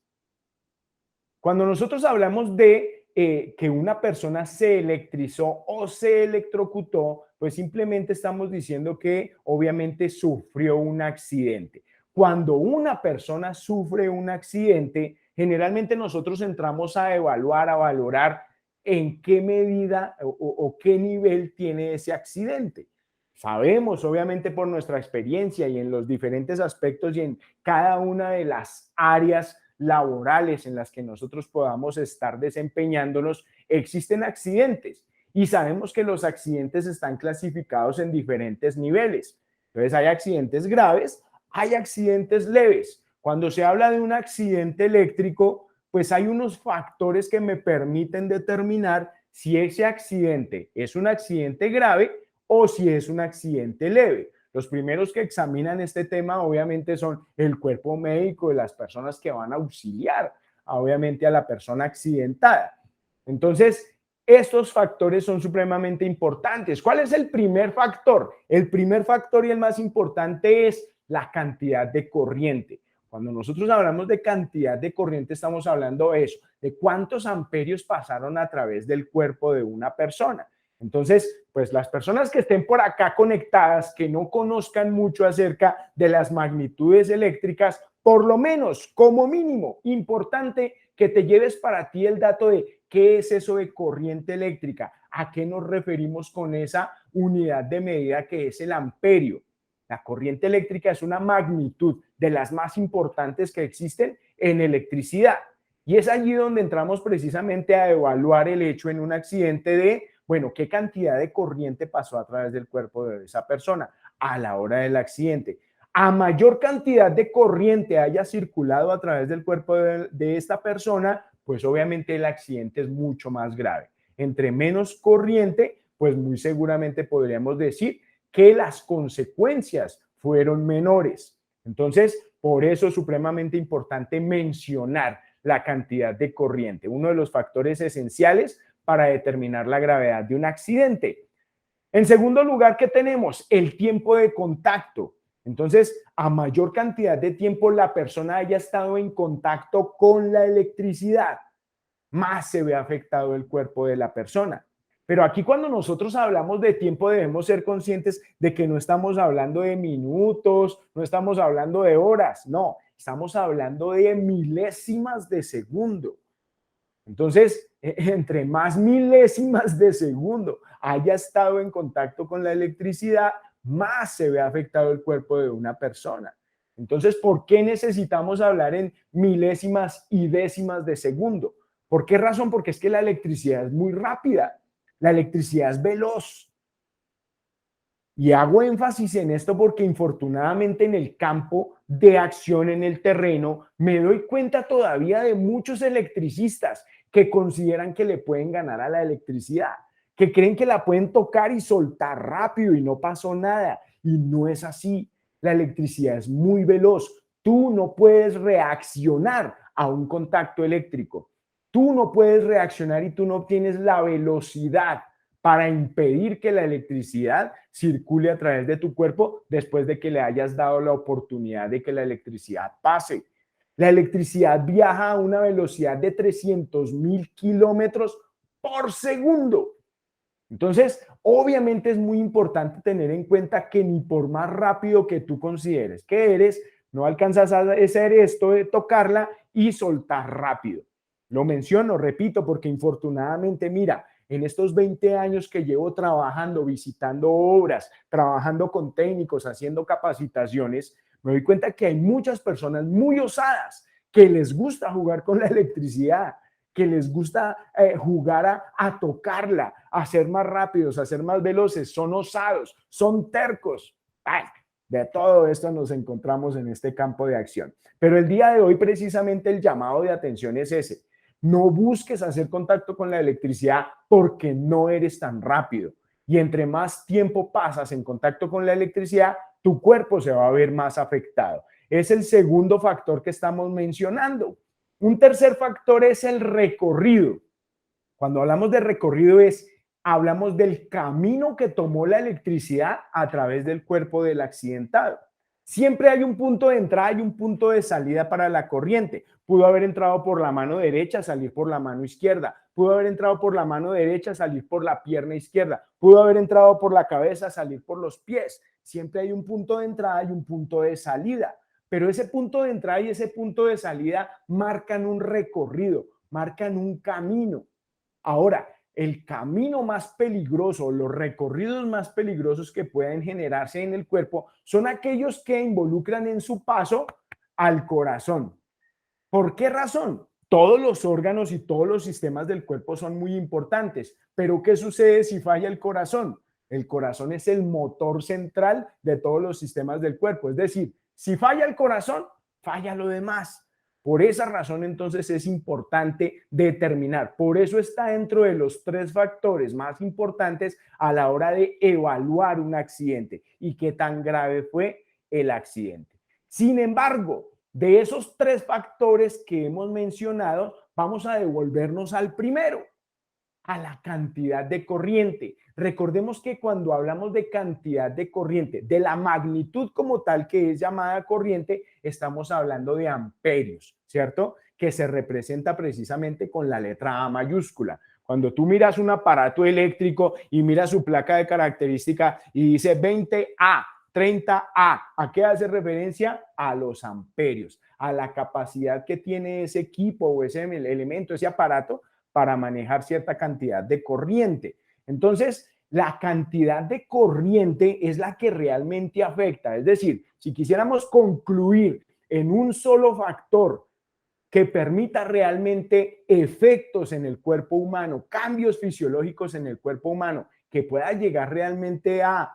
cuando nosotros hablamos de que una persona se electrizó o se electrocutó, pues simplemente estamos diciendo que obviamente sufrió un accidente. Cuando una persona sufre un accidente, generalmente nosotros entramos a evaluar, a valorar en qué medida o qué nivel tiene ese accidente. Sabemos, obviamente, por nuestra experiencia y en los diferentes aspectos y en cada una de las áreas laborales en las que nosotros podamos estar desempeñándonos, existen accidentes y sabemos que los accidentes están clasificados en diferentes niveles. Entonces, hay accidentes graves, hay accidentes leves. Cuando se habla de un accidente eléctrico, pues hay unos factores que me permiten determinar si ese accidente es un accidente grave o si es un accidente leve. Los primeros que examinan este tema obviamente son el cuerpo médico de las personas que van a auxiliar, obviamente, a la persona accidentada. Entonces, estos factores son supremamente importantes. ¿Cuál es el primer factor? El primer factor y el más importante es la cantidad de corriente. Cuando nosotros hablamos de cantidad de corriente, estamos hablando de eso, de cuántos amperios pasaron a través del cuerpo de una persona. Entonces, pues las personas que estén por acá conectadas, que no conozcan mucho acerca de las magnitudes eléctricas, por lo menos, como mínimo, importante que te lleves para ti el dato de qué es eso de corriente eléctrica, a qué nos referimos con esa unidad de medida que es el amperio. La corriente eléctrica es una magnitud de las más importantes que existen en electricidad. Y es allí donde entramos precisamente a evaluar el hecho en un accidente de, bueno, qué cantidad de corriente pasó a través del cuerpo de esa persona a la hora del accidente. A mayor cantidad de corriente haya circulado a través del cuerpo de esta persona, pues obviamente el accidente es mucho más grave. Entre menos corriente, pues muy seguramente podríamos decir que las consecuencias fueron menores. Entonces, por eso es supremamente importante mencionar la cantidad de corriente, uno de los factores esenciales para determinar la gravedad de un accidente. En segundo lugar, ¿qué tenemos? El tiempo de contacto. Entonces, a mayor cantidad de tiempo la persona haya estado en contacto con la electricidad, más se ve afectado el cuerpo de la persona. Pero aquí cuando nosotros hablamos de tiempo debemos ser conscientes de que no estamos hablando de minutos, no estamos hablando de horas, no, estamos hablando de milésimas de segundo. Entonces, entre más milésimas de segundo haya estado en contacto con la electricidad, más se ve afectado el cuerpo de una persona. Entonces, ¿por qué necesitamos hablar en milésimas y décimas de segundo? ¿Por qué razón? Porque es que la electricidad es muy rápida, la electricidad es veloz. Y hago énfasis en esto porque infortunadamente en el campo de acción, en el terreno, me doy cuenta todavía de muchos electricistas que consideran que le pueden ganar a la electricidad, que creen que la pueden tocar y soltar rápido y no pasó nada. Y no es así. La electricidad es muy veloz. Tú no puedes reaccionar a un contacto eléctrico. Tú no puedes reaccionar y tú no tienes la velocidad para impedir que la electricidad circule a través de tu cuerpo después de que le hayas dado la oportunidad de que la electricidad pase. La electricidad viaja a una velocidad de 300.000 kilómetros por segundo. Entonces, obviamente es muy importante tener en cuenta que ni por más rápido que tú consideres que eres, no alcanzas a hacer esto de tocarla y soltar rápido. Lo menciono, repito, porque infortunadamente, mira, en estos 20 años que llevo trabajando, visitando obras, trabajando con técnicos, haciendo capacitaciones, me doy cuenta que hay muchas personas muy osadas que les gusta jugar con la electricidad, que les gusta jugar a tocarla, a ser más rápidos, a ser más veloces, son osados, son tercos. ¡Ay! De todo esto nos encontramos en este campo de acción. Pero el día de hoy precisamente el llamado de atención es ese. No busques hacer contacto con la electricidad porque no eres tan rápido. Y entre más tiempo pasas en contacto con la electricidad, tu cuerpo se va a ver más afectado. Es el segundo factor que estamos mencionando. Un tercer factor es el recorrido. Cuando hablamos de recorrido hablamos del camino que tomó la electricidad a través del cuerpo del accidentado. Siempre hay un punto de entrada y un punto de salida para la corriente. Pudo haber entrado por la mano derecha, salir por la mano izquierda. Pudo haber entrado por la mano derecha, salir por la pierna izquierda. Pudo haber entrado por la cabeza, salir por los pies. Siempre hay un punto de entrada y un punto de salida. Pero ese punto de entrada y ese punto de salida marcan un recorrido, marcan un camino. Ahora, el camino más peligroso, los recorridos más peligrosos que pueden generarse en el cuerpo son aquellos que involucran en su paso al corazón. ¿Por qué razón? Todos los órganos y todos los sistemas del cuerpo son muy importantes, pero ¿qué sucede si falla el corazón? El corazón es el motor central de todos los sistemas del cuerpo, es decir, si falla el corazón, falla lo demás. Por esa razón, entonces, es importante determinar. Por eso está dentro de los 3 factores más importantes a la hora de evaluar un accidente y qué tan grave fue el accidente. Sin embargo, de esos 3 factores que hemos mencionado, vamos a devolvernos al primero, a la cantidad de corriente. Recordemos que cuando hablamos de cantidad de corriente, de la magnitud como tal que es llamada corriente, estamos hablando de amperios, ¿cierto? Que se representa precisamente con la letra A mayúscula. Cuando tú miras un aparato eléctrico y miras su placa de característica y dice 20A, 30A, ¿a qué hace referencia? A los amperios, a la capacidad que tiene ese equipo o ese elemento, ese aparato, para manejar cierta cantidad de corriente. Entonces, la cantidad de corriente es la que realmente afecta. Es decir, si quisiéramos concluir en un solo factor que permita realmente efectos en el cuerpo humano, cambios fisiológicos en el cuerpo humano, que pueda llegar realmente a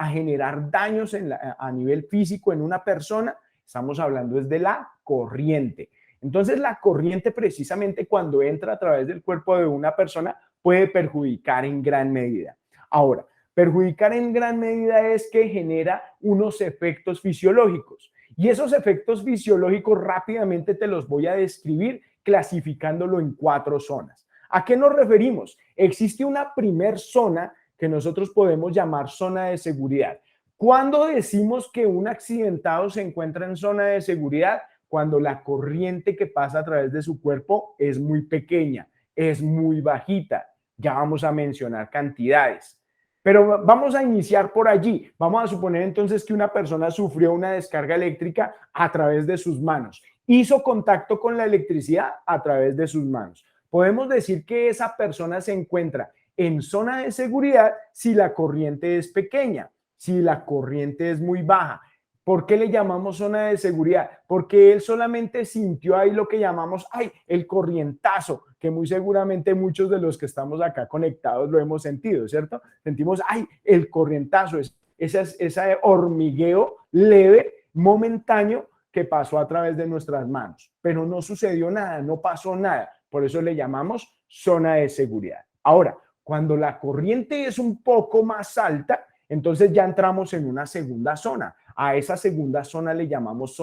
generar daños a nivel físico en una persona, estamos hablando es de la corriente. Entonces, la corriente precisamente cuando entra a través del cuerpo de una persona puede perjudicar en gran medida. Ahora, perjudicar en gran medida es que genera unos efectos fisiológicos. Y esos efectos fisiológicos rápidamente te los voy a describir clasificándolo en 4 zonas. ¿A qué nos referimos? Existe una primer zona que nosotros podemos llamar zona de seguridad. ¿Cuándo decimos que un accidentado se encuentra en zona de seguridad? Cuando la corriente que pasa a través de su cuerpo es muy pequeña, es muy bajita. Ya vamos a mencionar cantidades. Pero vamos a iniciar por allí. Vamos a suponer entonces que una persona sufrió una descarga eléctrica a través de sus manos. Hizo contacto con la electricidad a través de sus manos. Podemos decir que esa persona se encuentra en zona de seguridad si la corriente es pequeña, si la corriente es muy baja. ¿Por qué le llamamos zona de seguridad? Porque él solamente sintió ahí lo que llamamos, el corrientazo, que muy seguramente muchos de los que estamos acá conectados lo hemos sentido, ¿cierto? Sentimos, el corrientazo, ese hormigueo leve, momentáneo, que pasó a través de nuestras manos. Pero no sucedió nada, no pasó nada. Por eso le llamamos zona de seguridad. Ahora, cuando la corriente es un poco más alta, entonces ya entramos en una segunda zona. A esa segunda zona le llamamos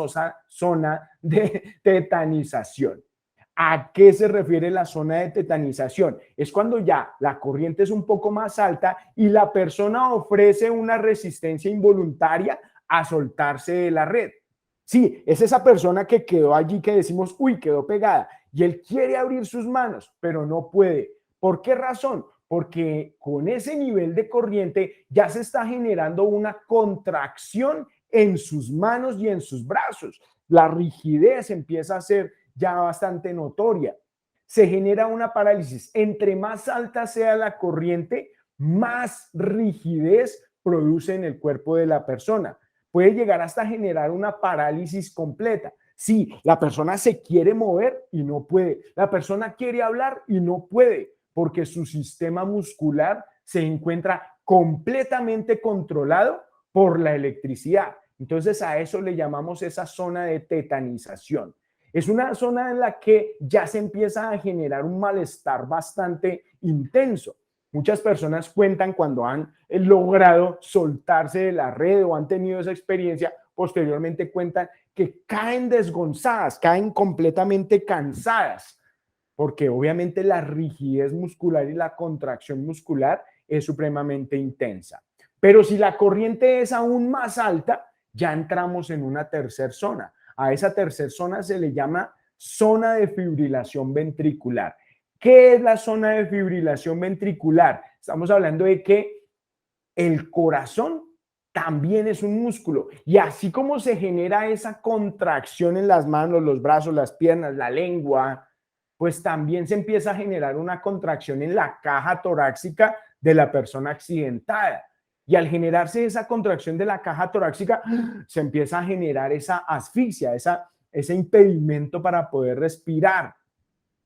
zona de tetanización. ¿A qué se refiere la zona de tetanización? Es cuando ya la corriente es un poco más alta y la persona ofrece una resistencia involuntaria a soltarse de la red. Sí, es esa persona que quedó allí que decimos, quedó pegada y él quiere abrir sus manos, pero no puede. ¿Por qué razón? Porque con ese nivel de corriente ya se está generando una contracción en sus manos y en sus brazos. La rigidez empieza a ser ya bastante notoria. Se genera una parálisis. Entre más alta sea la corriente, más rigidez produce en el cuerpo de la persona. Puede llegar hasta generar una parálisis completa. Sí, la persona se quiere mover y no puede. La persona quiere hablar y no puede, porque su sistema muscular se encuentra completamente controlado por la electricidad. Entonces a eso le llamamos esa zona de tetanización. Es una zona en la que ya se empieza a generar un malestar bastante intenso. Muchas personas cuentan cuando han logrado soltarse de la red o han tenido esa experiencia, posteriormente cuentan que caen desgonzadas, caen completamente cansadas, porque obviamente la rigidez muscular y la contracción muscular es supremamente intensa. Pero si la corriente es aún más alta, ya entramos en una tercera zona. A esa tercera zona se le llama zona de fibrilación ventricular. ¿Qué es la zona de fibrilación ventricular? Estamos hablando de que el corazón también es un músculo y así como se genera esa contracción en las manos, los brazos, las piernas, la lengua, pues también se empieza a generar una contracción en la caja torácica de la persona accidentada. Y al generarse esa contracción de la caja torácica, se empieza a generar esa asfixia, ese impedimento para poder respirar.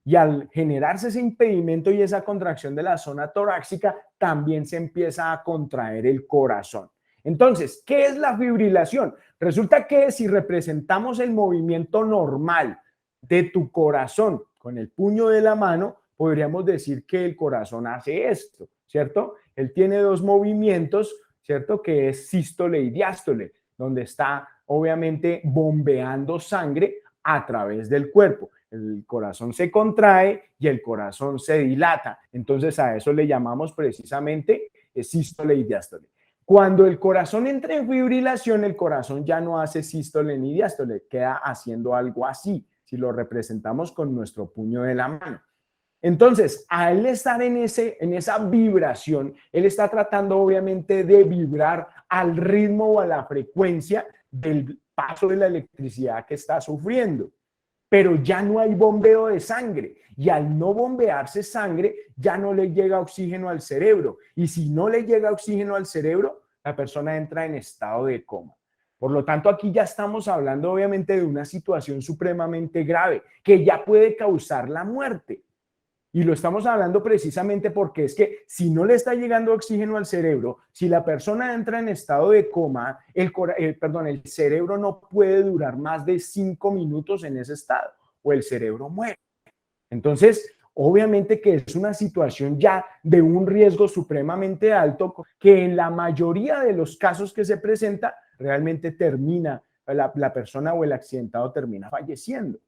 Y al generarse ese impedimento y esa contracción de la zona torácica, también se empieza a contraer el corazón. Entonces, ¿qué es la fibrilación? Resulta que si representamos el movimiento normal de tu corazón con el puño de la mano, podríamos decir que el corazón hace esto, ¿cierto? Él tiene dos movimientos, ¿cierto? Que es sístole y diástole, donde está obviamente bombeando sangre a través del cuerpo. El corazón se contrae y el corazón se dilata. Entonces a eso le llamamos precisamente sístole y diástole. Cuando el corazón entra en fibrilación, el corazón ya no hace sístole ni diástole, queda haciendo algo así, si lo representamos con nuestro puño de la mano. Entonces, al estar en esa vibración, él está tratando obviamente de vibrar al ritmo o a la frecuencia del paso de la electricidad que está sufriendo. Pero ya no hay bombeo de sangre y al no bombearse sangre ya no le llega oxígeno al cerebro y si no le llega oxígeno al cerebro, la persona entra en estado de coma. Por lo tanto, aquí ya estamos hablando obviamente de una situación supremamente grave que ya puede causar la muerte. Y lo estamos hablando precisamente porque es que si no le está llegando oxígeno al cerebro, si la persona entra en estado de coma, el cerebro no puede durar más de 5 minutos en ese estado o el cerebro muere. Entonces, obviamente que es una situación ya de un riesgo supremamente alto que en la mayoría de los casos que se presenta realmente termina, la persona o el accidentado termina falleciendo.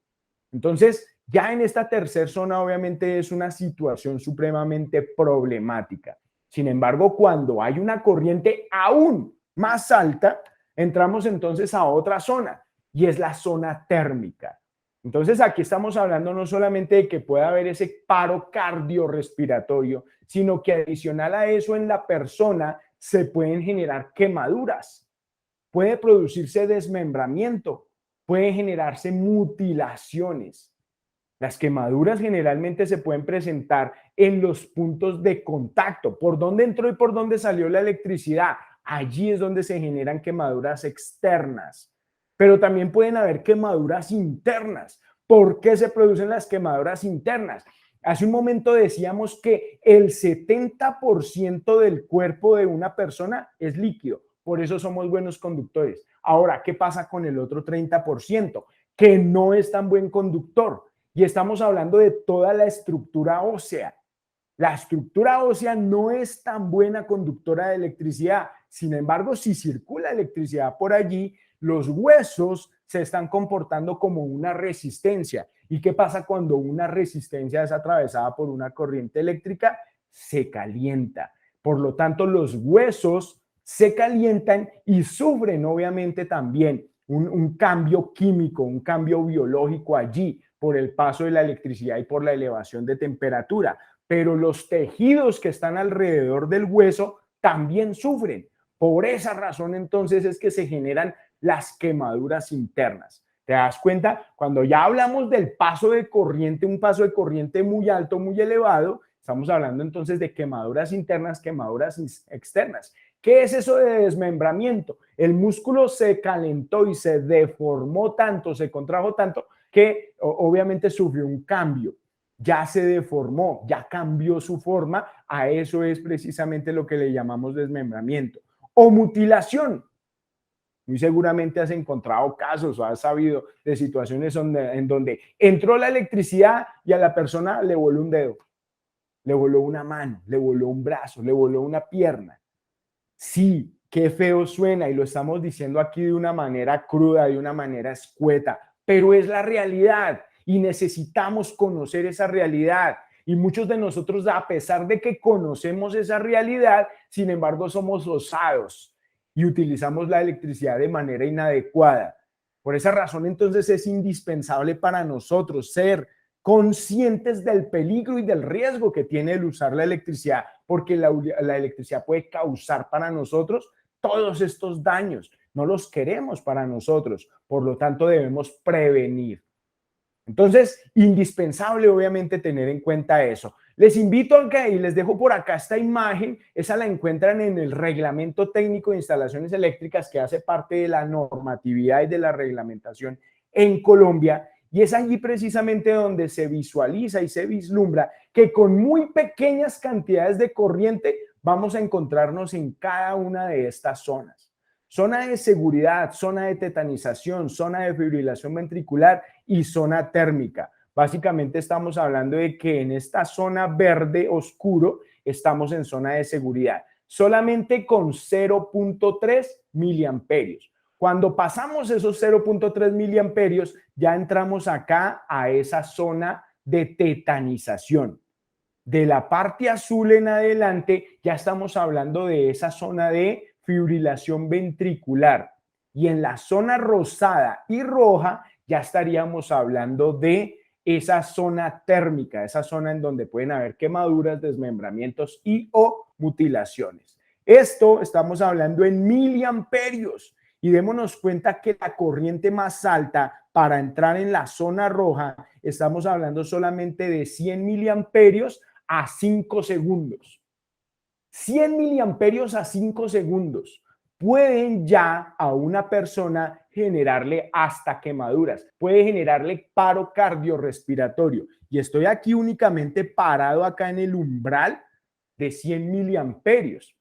Entonces, ya en esta tercera zona obviamente es una situación supremamente problemática. Sin embargo, cuando hay una corriente aún más alta, entramos entonces a otra zona y es la zona térmica. Entonces, aquí estamos hablando no solamente de que pueda haber ese paro cardiorrespiratorio, sino que adicional a eso en la persona se pueden generar quemaduras, puede producirse desmembramiento, pueden generarse mutilaciones. Las quemaduras generalmente se pueden presentar en los puntos de contacto, por dónde entró y por dónde salió la electricidad. Allí es donde se generan quemaduras externas, pero también pueden haber quemaduras internas. ¿Por qué se producen las quemaduras internas? Hace un momento decíamos que el 70% del cuerpo de una persona es líquido, por eso somos buenos conductores. Ahora, ¿qué pasa con el otro 30%? Que no es tan buen conductor. Y estamos hablando de toda la estructura ósea. La estructura ósea no es tan buena conductora de electricidad. Sin embargo, si circula electricidad por allí, los huesos se están comportando como una resistencia. ¿Y qué pasa cuando una resistencia es atravesada por una corriente eléctrica? Se calienta. Por lo tanto, los huesos se calientan y sufren obviamente también un cambio químico, un cambio biológico allí por el paso de la electricidad y por la elevación de temperatura. Pero los tejidos que están alrededor del hueso también sufren. Por esa razón, entonces, es que se generan las quemaduras internas. ¿Te das cuenta? Cuando ya hablamos del paso de corriente, un paso de corriente muy alto, muy elevado, estamos hablando entonces de quemaduras internas, quemaduras externas. ¿Qué es eso de desmembramiento? El músculo se calentó y se deformó tanto, se contrajo tanto, que obviamente sufrió un cambio, ya se deformó, ya cambió su forma. A eso es precisamente lo que le llamamos desmembramiento o mutilación. Muy seguramente has encontrado casos o has sabido de situaciones en donde entró la electricidad y a la persona le voló un dedo, le voló una mano, le voló un brazo, le voló una pierna. Sí, qué feo suena y lo estamos diciendo aquí de una manera cruda, de una manera escueta, pero es la realidad y necesitamos conocer esa realidad. Y muchos de nosotros, a pesar de que conocemos esa realidad, sin embargo, somos osados y utilizamos la electricidad de manera inadecuada. Por esa razón, entonces, es indispensable para nosotros ser conscientes del peligro y del riesgo que tiene el usar la electricidad, porque la electricidad puede causar para nosotros todos estos daños. No los queremos para nosotros, por lo tanto debemos prevenir. Entonces, indispensable obviamente tener en cuenta eso. Les invito a que, y les dejo por acá esta imagen, esa la encuentran en el Reglamento Técnico de Instalaciones Eléctricas que hace parte de la normatividad y de la reglamentación en Colombia, y es allí precisamente donde se visualiza y se vislumbra que con muy pequeñas cantidades de corriente vamos a encontrarnos en cada una de estas zonas. Zona de seguridad, zona de tetanización, zona de fibrilación ventricular y zona térmica. Básicamente estamos hablando de que en esta zona verde oscuro estamos en zona de seguridad, solamente con 0.3 miliamperios. Cuando pasamos esos 0.3 miliamperios, ya entramos acá a esa zona de tetanización. De la parte azul en adelante, ya estamos hablando de esa zona de fibrilación ventricular. Y en la zona rosada y roja, ya estaríamos hablando de esa zona térmica, esa zona en donde pueden haber quemaduras, desmembramientos y o mutilaciones. Esto estamos hablando en miliamperios. Y démonos cuenta que la corriente más alta para entrar en la zona roja, estamos hablando solamente de 100 miliamperios a 5 segundos. 100 miliamperios a 5 segundos pueden ya a una persona generarle hasta quemaduras, puede generarle paro cardiorrespiratorio. Y estoy aquí únicamente parado acá en el umbral de 100 miliamperios.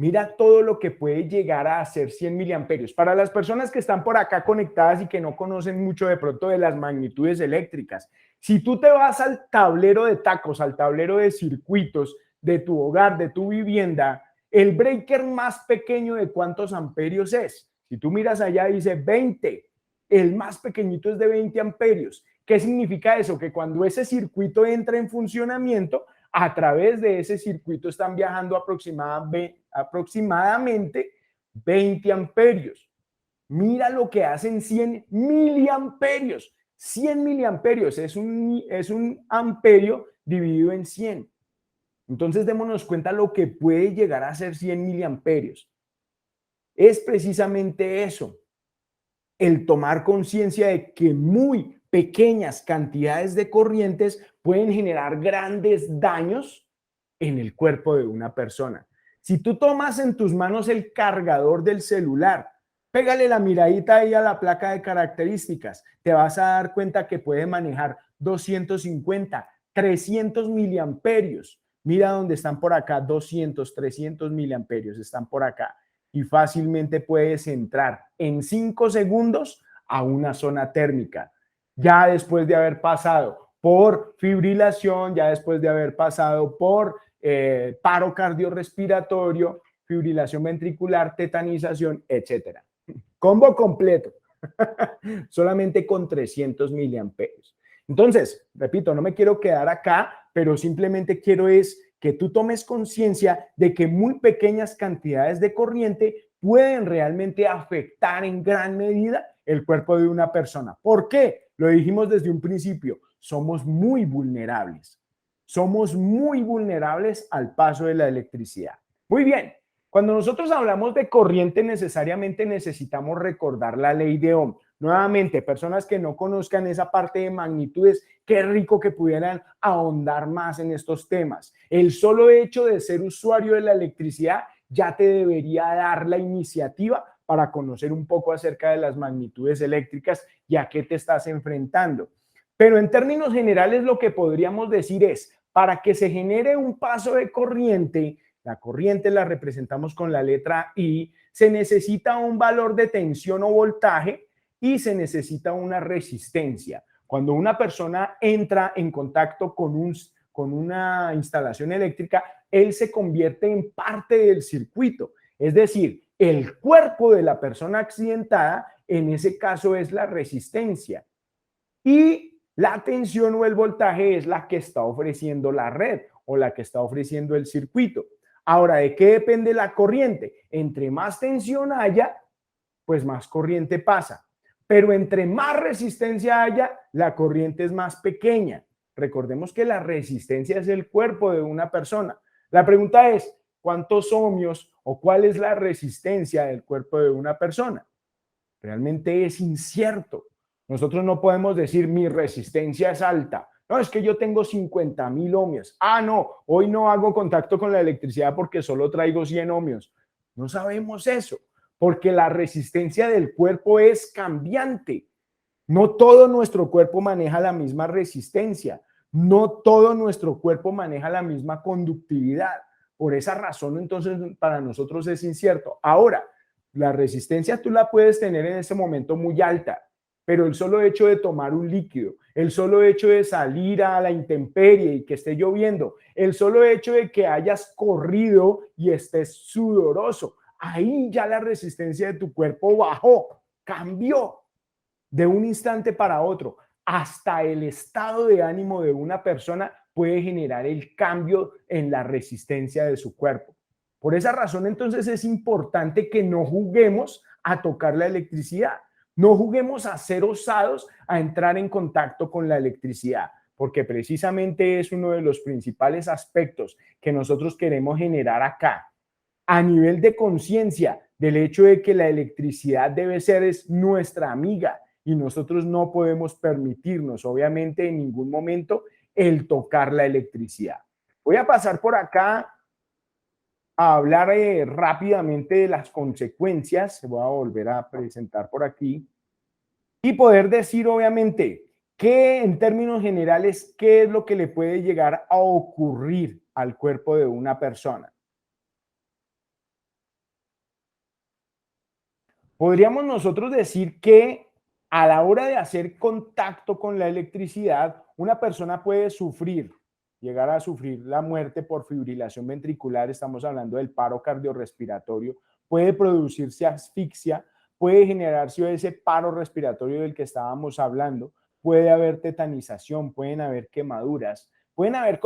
Mira todo lo que puede llegar a hacer 100 miliamperios. Para las personas que están por acá conectadas y que no conocen mucho de pronto de las magnitudes eléctricas, si tú te vas al tablero de tacos, al tablero de circuitos de tu hogar, de tu vivienda, el breaker más pequeño de cuántos amperios es. Si tú miras allá dice 20, el más pequeñito es de 20 amperios. ¿Qué significa eso? Que cuando ese circuito entra en funcionamiento, a través de ese circuito están viajando aproximadamente 20 amperios. Mira lo que hacen 100 miliamperios. 100 miliamperios es un amperio dividido en 100. Entonces démonos cuenta lo que puede llegar a ser 100 miliamperios. Es precisamente eso, el tomar conciencia de que muy pequeñas cantidades de corrientes pueden generar grandes daños en el cuerpo de una persona. Si tú tomas en tus manos el cargador del celular, pégale la miradita ahí a la placa de características, te vas a dar cuenta que puede manejar 250, 300 miliamperios. Mira dónde están por acá, 200, 300 miliamperios están por acá. Y fácilmente puedes entrar en 5 segundos a una zona térmica. Ya después de haber pasado por fibrilación, ya después de haber pasado por paro cardiorrespiratorio, fibrilación ventricular, tetanización, etcétera. Combo completo, solamente con 300 miliamperios. Entonces, repito, no me quiero quedar acá, pero simplemente quiero es que tú tomes conciencia de que muy pequeñas cantidades de corriente pueden realmente afectar en gran medida el cuerpo de una persona. ¿Por qué? Lo dijimos desde un principio, somos muy vulnerables. Somos muy vulnerables al paso de la electricidad. Muy bien, cuando nosotros hablamos de corriente necesariamente necesitamos recordar la ley de Ohm. Nuevamente, personas que no conozcan esa parte de magnitudes, qué rico que pudieran ahondar más en estos temas. El solo hecho de ser usuario de la electricidad ya te debería dar la iniciativa para conocer un poco acerca de las magnitudes eléctricas y a qué te estás enfrentando. Pero en términos generales lo que podríamos decir es, para que se genere un paso de corriente, la corriente la representamos con la letra I, se necesita un valor de tensión o voltaje y se necesita una resistencia. Cuando una persona entra en contacto con una instalación eléctrica, él se convierte en parte del circuito. Es decir, el cuerpo de la persona accidentada, en ese caso, es la resistencia. Y la tensión o el voltaje es la que está ofreciendo la red o la que está ofreciendo el circuito. Ahora, ¿de qué depende la corriente? Entre más tensión haya, pues más corriente pasa. Pero entre más resistencia haya, la corriente es más pequeña. Recordemos que la resistencia es el cuerpo de una persona. La pregunta es, ¿cuántos ohmios o cuál es la resistencia del cuerpo de una persona? Realmente es incierto. Nosotros no podemos decir mi resistencia es alta. No, es que yo tengo 50.000 ohmios. Ah, no, hoy no hago contacto con la electricidad porque solo traigo 100 ohmios. No sabemos eso, porque la resistencia del cuerpo es cambiante. No todo nuestro cuerpo maneja la misma resistencia. No todo nuestro cuerpo maneja la misma conductividad. Por esa razón, entonces, para nosotros es incierto. Ahora, la resistencia tú la puedes tener en ese momento muy alta, pero el solo hecho de tomar un líquido, el solo hecho de salir a la intemperie y que esté lloviendo, el solo hecho de que hayas corrido y estés sudoroso, ahí ya la resistencia de tu cuerpo bajó, cambió de un instante para otro. Hasta el estado de ánimo de una persona puede generar el cambio en la resistencia de su cuerpo. Por esa razón, entonces, es importante que no juguemos a tocar la electricidad. No juguemos a ser osados a entrar en contacto con la electricidad, porque precisamente es uno de los principales aspectos que nosotros queremos generar acá. A nivel de conciencia del hecho de que la electricidad debe ser es nuestra amiga y nosotros no podemos permitirnos, obviamente, en ningún momento el tocar la electricidad. Voy a pasar por acá a hablar rápidamente de las consecuencias. Se voy a volver a presentar por aquí y poder decir, obviamente, que en términos generales, qué es lo que le puede llegar a ocurrir al cuerpo de una persona. Podríamos nosotros decir que a la hora de hacer contacto con la electricidad, una persona puede llegar a sufrir la muerte por fibrilación ventricular, estamos hablando del paro cardiorrespiratorio, puede producirse asfixia, puede generarse ese paro respiratorio del que estábamos hablando, puede haber tetanización, pueden haber quemaduras, pueden haber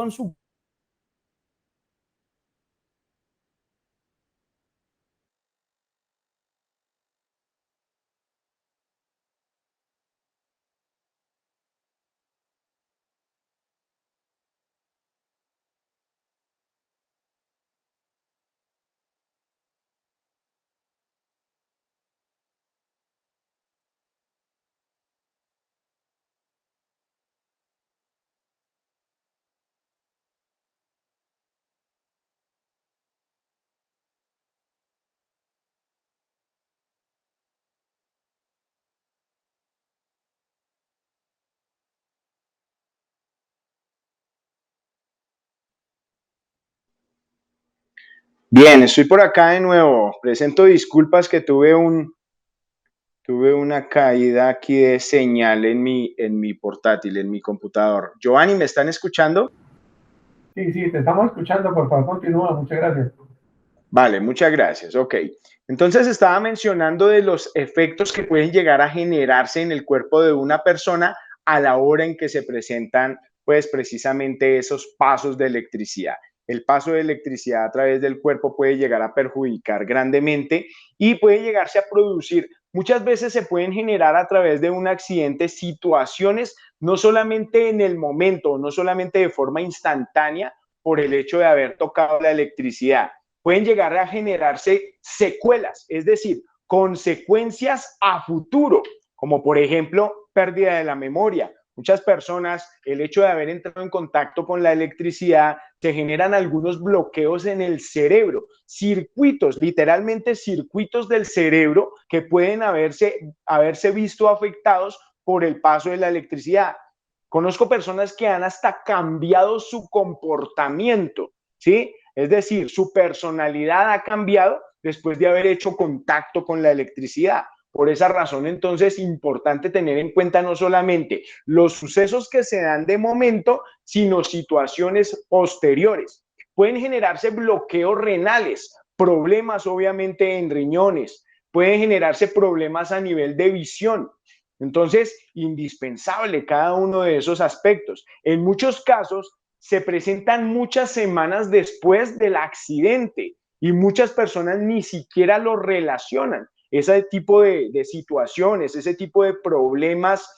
Bien, estoy por acá de nuevo. Presento disculpas que tuve una caída aquí de señal en mi portátil, en mi computador. Giovanni, ¿me están escuchando? Sí, sí, te estamos escuchando, por favor, continúa, muchas gracias. Vale, muchas gracias. Ok. Entonces estaba mencionando de los efectos que pueden llegar a generarse en el cuerpo de una persona a la hora en que se presentan, pues precisamente esos pasos de electricidad. El paso de electricidad a través del cuerpo puede llegar a perjudicar grandemente y puede llegarse a producir. Muchas veces se pueden generar a través de un accidente situaciones, no solamente en el momento, no solamente de forma instantánea por el hecho de haber tocado la electricidad, pueden llegar a generarse secuelas, es decir, consecuencias a futuro, como por ejemplo pérdida de la memoria. Muchas personas, el hecho de haber entrado en contacto con la electricidad, se generan algunos bloqueos en el cerebro, circuitos, literalmente circuitos del cerebro que pueden haberse visto afectados por el paso de la electricidad. Conozco personas que han hasta cambiado su comportamiento, ¿sí? Es decir, su personalidad ha cambiado después de haber hecho contacto con la electricidad. Por esa razón, entonces, es importante tener en cuenta no solamente los sucesos que se dan de momento, sino situaciones posteriores. Pueden generarse bloqueos renales, problemas obviamente en riñones, pueden generarse problemas a nivel de visión. Entonces, indispensable cada uno de esos aspectos. En muchos casos, se presentan muchas semanas después del accidente y muchas personas ni siquiera lo relacionan. Ese tipo de situaciones, ese tipo de problemas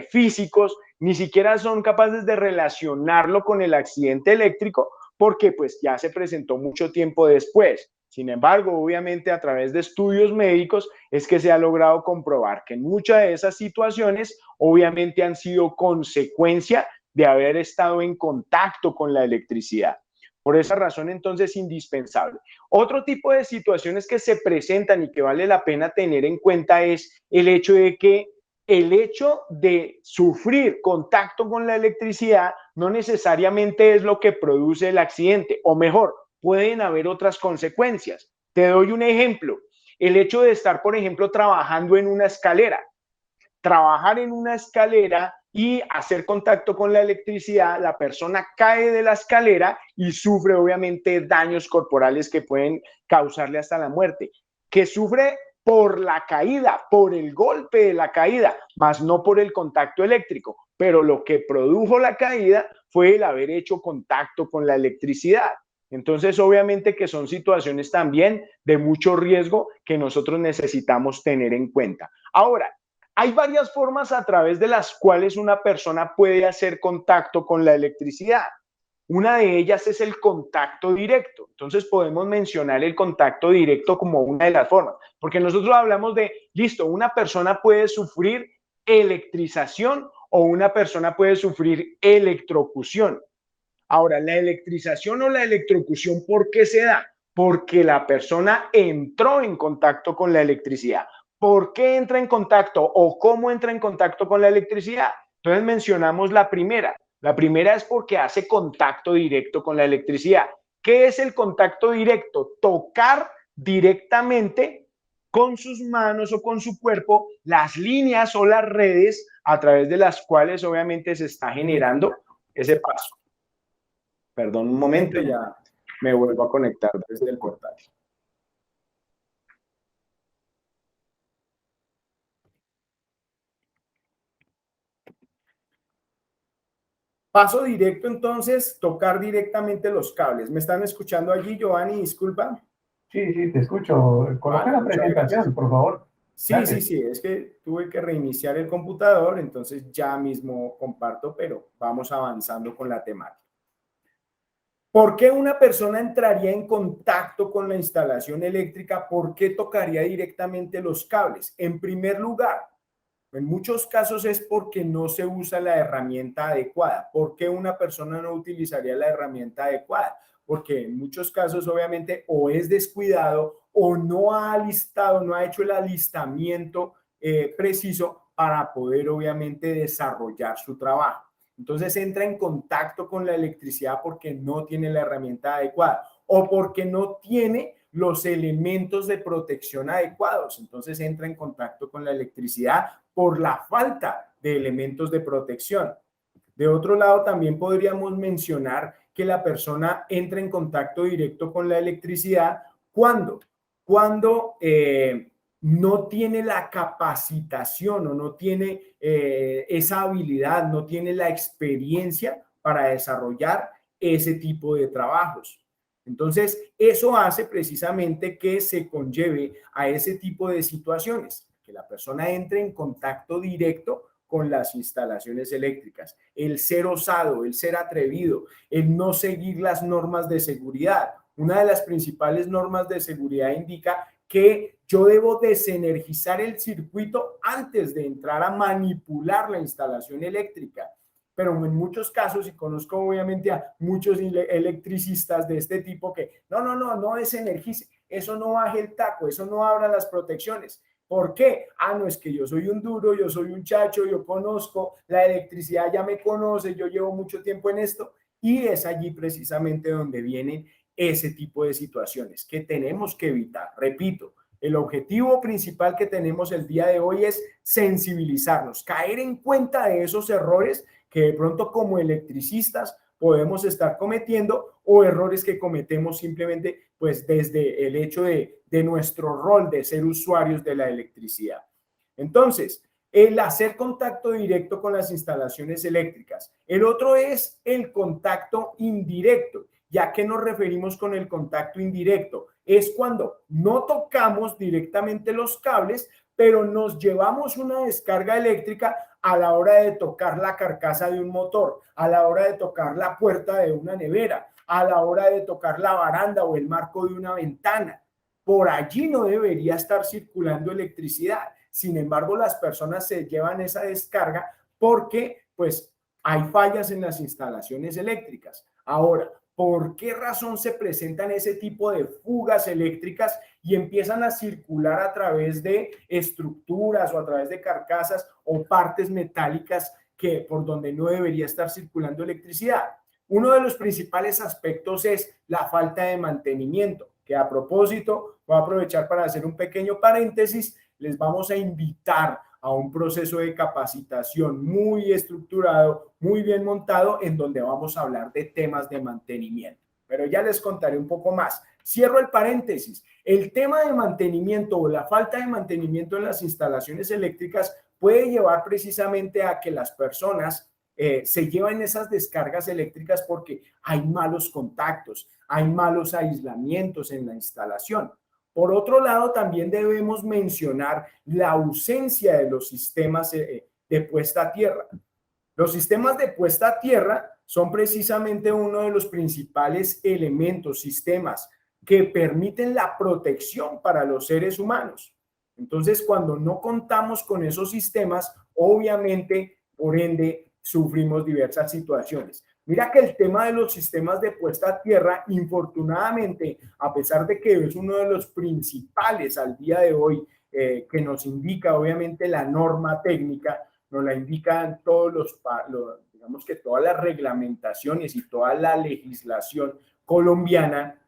físicos, ni siquiera son capaces de relacionarlo con el accidente eléctrico porque pues ya se presentó mucho tiempo después. Sin embargo, obviamente a través de estudios médicos es que se ha logrado comprobar que en muchas de esas situaciones obviamente han sido consecuencia de haber estado en contacto con la electricidad. Por esa razón, entonces, es indispensable. Otro tipo de situaciones que se presentan y que vale la pena tener en cuenta es el hecho de que el hecho de sufrir contacto con la electricidad no necesariamente es lo que produce el accidente, o mejor, pueden haber otras consecuencias. Te doy un ejemplo. El hecho de estar, por ejemplo, trabajando en una escalera. Trabajar en una escalera y hacer contacto con la electricidad, la persona cae de la escalera y sufre obviamente daños corporales que pueden causarle hasta la muerte. Que sufre por la caída, por el golpe de la caída, más no por el contacto eléctrico. Pero lo que produjo la caída fue el haber hecho contacto con la electricidad. Entonces, obviamente que son situaciones también de mucho riesgo que nosotros necesitamos tener en cuenta. Ahora, hay varias formas a través de las cuales una persona puede hacer contacto con la electricidad. Una de ellas es el contacto directo. Entonces podemos mencionar el contacto directo como una de las formas, porque nosotros hablamos de, listo, una persona puede sufrir electrización o una persona puede sufrir electrocución. Ahora, la electrización o la electrocución, ¿por qué se da? Porque la persona entró en contacto con la electricidad. ¿Por qué entra en contacto o cómo entra en contacto con la electricidad? Entonces mencionamos la primera. La primera es porque hace contacto directo con la electricidad. ¿Qué es el contacto directo? Tocar directamente con sus manos o con su cuerpo las líneas o las redes a través de las cuales obviamente se está generando ese paso. Perdón un momento, ya me vuelvo a conectar desde el portal. Paso directo, entonces, tocar directamente los cables. ¿Me están escuchando allí, Giovanni? Disculpa. Sí, sí, te escucho. Coloca la presentación, por favor. Sí, sí, sí, es que tuve que reiniciar el computador, entonces ya mismo comparto, pero vamos avanzando con la temática. ¿Por qué una persona entraría en contacto con la instalación eléctrica? ¿Por qué tocaría directamente los cables? En primer lugar, en muchos casos es porque no se usa la herramienta adecuada. ¿Por qué una persona no utilizaría la herramienta adecuada? Porque en muchos casos obviamente o es descuidado o no ha alistado, no ha hecho el alistamiento preciso para poder obviamente desarrollar su trabajo. Entonces entra en contacto con la electricidad porque no tiene la herramienta adecuada o porque no tiene los elementos de protección adecuados. Entonces entra en contacto con la electricidad por la falta de elementos de protección. De otro lado, también podríamos mencionar que la persona entra en contacto directo con la electricidad cuando no tiene la capacitación o no tiene esa habilidad, no tiene la experiencia para desarrollar ese tipo de trabajos. Entonces, eso hace precisamente que se conlleve a ese tipo de situaciones, que la persona entre en contacto directo con las instalaciones eléctricas, el ser osado, el ser atrevido, el no seguir las normas de seguridad. Una de las principales normas de seguridad indica que yo debo desenergizar el circuito antes de entrar a manipular la instalación eléctrica. Pero en muchos casos, y conozco obviamente a muchos electricistas de este tipo que no desenergice, eso no baje el taco, eso no abra las protecciones. ¿Por qué? No, es que yo soy un duro, yo soy un chacho, yo conozco, la electricidad ya me conoce, yo llevo mucho tiempo en esto, y es allí precisamente donde vienen ese tipo de situaciones que tenemos que evitar. Repito, el objetivo principal que tenemos el día de hoy es sensibilizarnos, caer en cuenta de esos errores que de pronto como electricistas podemos estar cometiendo o errores que cometemos simplemente pues desde el hecho de nuestro rol de ser usuarios de la electricidad. Entonces, el hacer contacto directo con las instalaciones eléctricas. El otro es el contacto indirecto. ¿Ya qué nos referimos con el contacto indirecto? Es cuando no tocamos directamente los cables, pero nos llevamos una descarga eléctrica a la hora de tocar la carcasa de un motor, a la hora de tocar la puerta de una nevera, a la hora de tocar la baranda o el marco de una ventana. Por allí no debería estar circulando electricidad. Sin embargo, las personas se llevan esa descarga porque pues hay fallas en las instalaciones eléctricas. Ahora, ¿por qué razón se presentan ese tipo de fugas eléctricas y empiezan a circular a través de estructuras o a través de carcasas o partes metálicas que por donde no debería estar circulando electricidad? Uno de los principales aspectos es la falta de mantenimiento, que a propósito voy a aprovechar para hacer un pequeño paréntesis. Les vamos a invitar a un proceso de capacitación muy estructurado, muy bien montado, en donde vamos a hablar de temas de mantenimiento. Pero ya les contaré un poco más. Cierro el paréntesis. El tema de mantenimiento o la falta de mantenimiento en las instalaciones eléctricas puede llevar precisamente a que las personas se llevan esas descargas eléctricas porque hay malos contactos, hay malos aislamientos en la instalación. Por otro lado, también debemos mencionar la ausencia de los sistemas de puesta a tierra. Los sistemas de puesta a tierra son precisamente uno de los principales elementos, sistemas que permiten la protección para los seres humanos. Entonces, cuando no contamos con esos sistemas, obviamente, por ende, sufrimos diversas situaciones. Mira que el tema de los sistemas de puesta a tierra, infortunadamente, a pesar de que es uno de los principales al día de hoy, que nos indica obviamente la norma técnica, nos la indican todos digamos que todas las reglamentaciones y toda la legislación colombiana,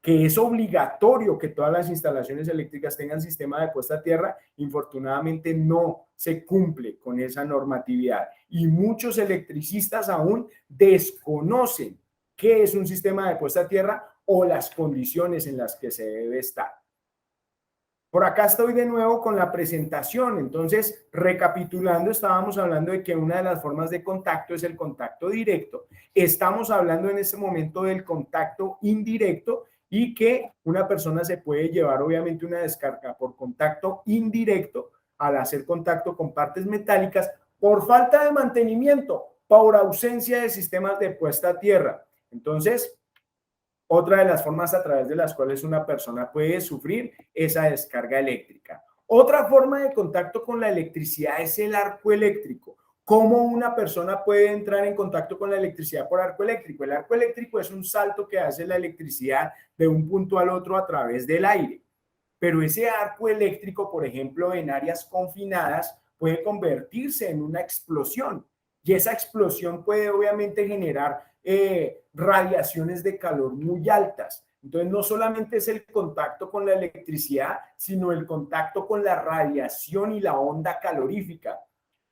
que es obligatorio que todas las instalaciones eléctricas tengan sistema de puesta a tierra, infortunadamente no se cumple con esa normatividad. Y muchos electricistas aún desconocen qué es un sistema de puesta a tierra o las condiciones en las que se debe estar. Por acá estoy de nuevo con la presentación. Entonces, recapitulando, estábamos hablando de que una de las formas de contacto es el contacto directo. Estamos hablando en este momento del contacto indirecto y que una persona se puede llevar obviamente una descarga por contacto indirecto al hacer contacto con partes metálicas por falta de mantenimiento, por ausencia de sistemas de puesta a tierra. Entonces, otra de las formas a través de las cuales una persona puede sufrir esa descarga eléctrica. Otra forma de contacto con la electricidad es el arco eléctrico. ¿Cómo una persona puede entrar en contacto con la electricidad por arco eléctrico? El arco eléctrico es un salto que hace la electricidad de un punto al otro a través del aire. Pero ese arco eléctrico, por ejemplo, en áreas confinadas, puede convertirse en una explosión. Y esa explosión puede obviamente generar radiaciones de calor muy altas. Entonces, no solamente es el contacto con la electricidad, sino el contacto con la radiación y la onda calorífica.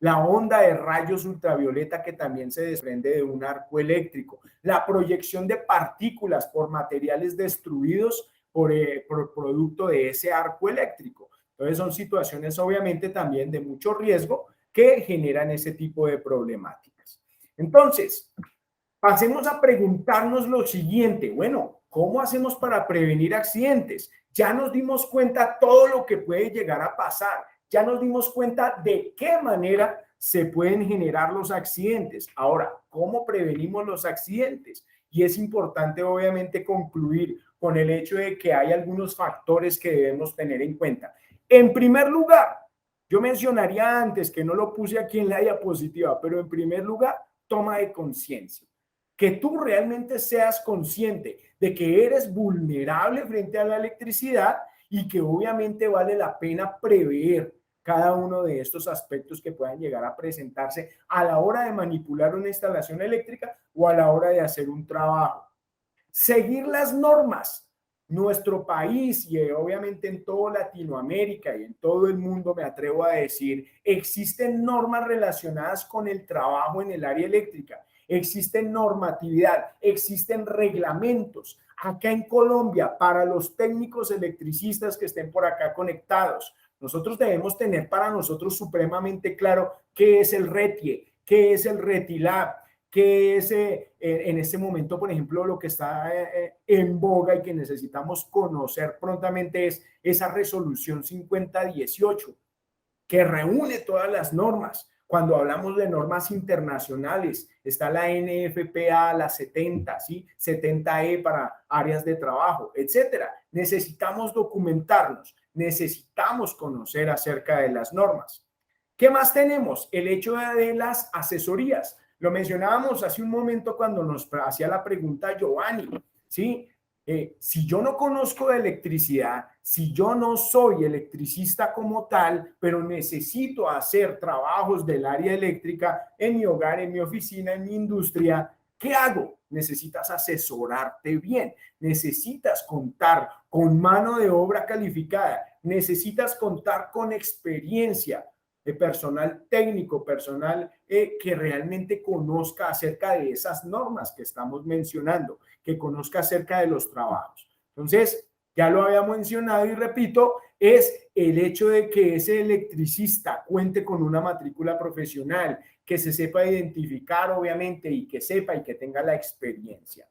La onda de rayos ultravioleta que también se desprende de un arco eléctrico, la proyección de partículas por materiales destruidos por producto de ese arco eléctrico. Entonces son situaciones obviamente también de mucho riesgo que generan ese tipo de problemáticas. Entonces, pasemos a preguntarnos lo siguiente. Bueno, ¿cómo hacemos para prevenir accidentes? Ya nos dimos cuenta todo lo que puede llegar a pasar. Ya nos dimos cuenta de qué manera se pueden generar los accidentes. Ahora, ¿cómo prevenimos los accidentes? Y es importante, obviamente, concluir con el hecho de que hay algunos factores que debemos tener en cuenta. En primer lugar, yo mencionaría antes, que no lo puse aquí en la diapositiva, pero en primer lugar, toma de conciencia. Que tú realmente seas consciente de que eres vulnerable frente a la electricidad y que obviamente vale la pena prever cada uno de estos aspectos que puedan llegar a presentarse a la hora de manipular una instalación eléctrica o a la hora de hacer un trabajo. Seguir las normas. Nuestro país y obviamente en toda Latinoamérica y en todo el mundo, me atrevo a decir, existen normas relacionadas con el trabajo en el área eléctrica. Existen normatividad, existen reglamentos. Acá en Colombia, para los técnicos electricistas que estén por acá conectados, Nosotros debemos tener para nosotros supremamente claro qué es el RETIE, qué es el RETILAB, qué es en este momento, por ejemplo, lo que está en boga y que necesitamos conocer prontamente es esa resolución 5018 que reúne todas las normas. Cuando hablamos de normas internacionales, está la NFPA, la 70, ¿sí? 70E para áreas de trabajo, etcétera. Necesitamos documentarnos, necesitamos conocer acerca de las normas. ¿Qué más tenemos? El hecho de las asesorías. Lo mencionábamos hace un momento cuando nos hacía la pregunta Giovanni, ¿sí? Si yo no conozco de electricidad, si yo no soy electricista como tal, pero necesito hacer trabajos del área eléctrica en mi hogar, en mi oficina, en mi industria, ¿qué hago? Necesitas asesorarte bien, necesitas contar con mano de obra calificada, necesitas contar con experiencia de personal técnico, personal que realmente conozca acerca de esas normas que estamos mencionando, que conozca acerca de los trabajos. Entonces, ya lo había mencionado y repito, es el hecho de que ese electricista cuente con una matrícula profesional, que se sepa identificar obviamente y que sepa y que tenga la experiencia.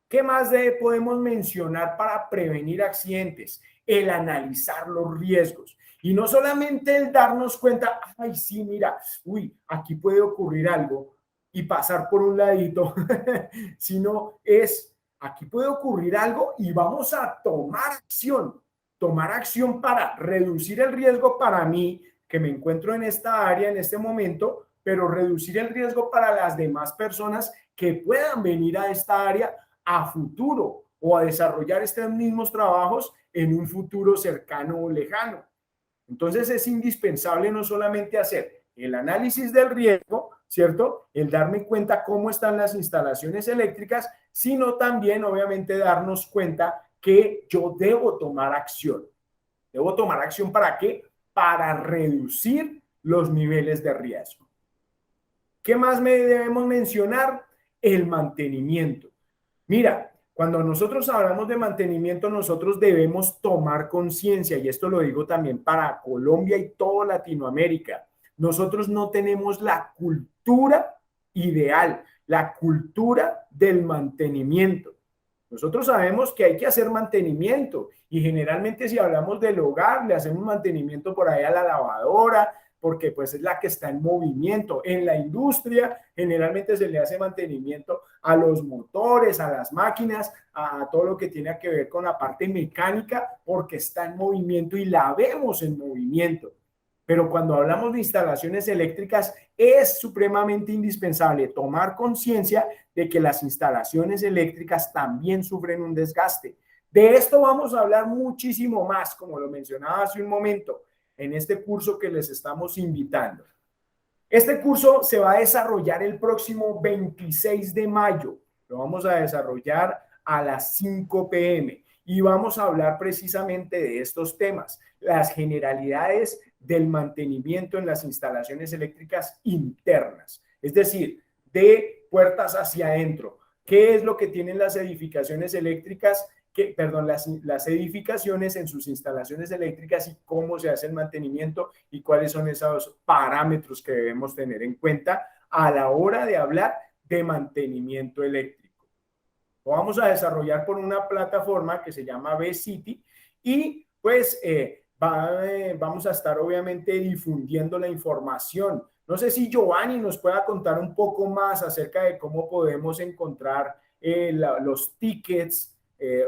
¿Qué más podemos mencionar para prevenir accidentes? El analizar los riesgos. Y no solamente el darnos cuenta, ay, sí, mira, uy, aquí puede ocurrir algo y pasar por un ladito, sino es, aquí puede ocurrir algo y vamos a tomar acción para reducir el riesgo para mí, que me encuentro en esta área en este momento, pero reducir el riesgo para las demás personas que puedan venir a esta área a futuro o a desarrollar estos mismos trabajos en un futuro cercano o lejano. Entonces es indispensable no solamente hacer el análisis del riesgo, ¿cierto? El darme cuenta cómo están las instalaciones eléctricas, sino también obviamente darnos cuenta que yo debo tomar acción. ¿Debo tomar acción para qué? Para reducir los niveles de riesgo. ¿Qué más debemos mencionar? El mantenimiento. Mira, cuando nosotros hablamos de mantenimiento, nosotros debemos tomar conciencia, y esto lo digo también para Colombia y toda Latinoamérica. Nosotros no tenemos la cultura ideal, la cultura del mantenimiento. Nosotros sabemos que hay que hacer mantenimiento y generalmente si hablamos del hogar, le hacemos mantenimiento por ahí a la lavadora, porque pues es la que está en movimiento. En la industria generalmente se le hace mantenimiento a los motores, a las máquinas, a todo lo que tiene que ver con la parte mecánica, porque está en movimiento y la vemos en movimiento. Pero cuando hablamos de instalaciones eléctricas, es supremamente indispensable tomar conciencia de que las instalaciones eléctricas también sufren un desgaste. De esto vamos a hablar muchísimo más, como lo mencionaba hace un momento, en este curso que les estamos invitando. Este curso se va a desarrollar el próximo 26 de mayo. Lo vamos a desarrollar a las 5 p.m. y vamos a hablar precisamente de estos temas, las generalidades del mantenimiento en las instalaciones eléctricas internas, es decir, de puertas hacia adentro. ¿Qué es lo que tienen las edificaciones eléctricas? Las edificaciones en sus instalaciones eléctricas y cómo se hace el mantenimiento y cuáles son esos parámetros que debemos tener en cuenta a la hora de hablar de mantenimiento eléctrico. Lo vamos a desarrollar por una plataforma que se llama V-City y pues vamos a estar obviamente difundiendo la información. No sé si Giovanni nos pueda contar un poco más acerca de cómo podemos encontrar los tickets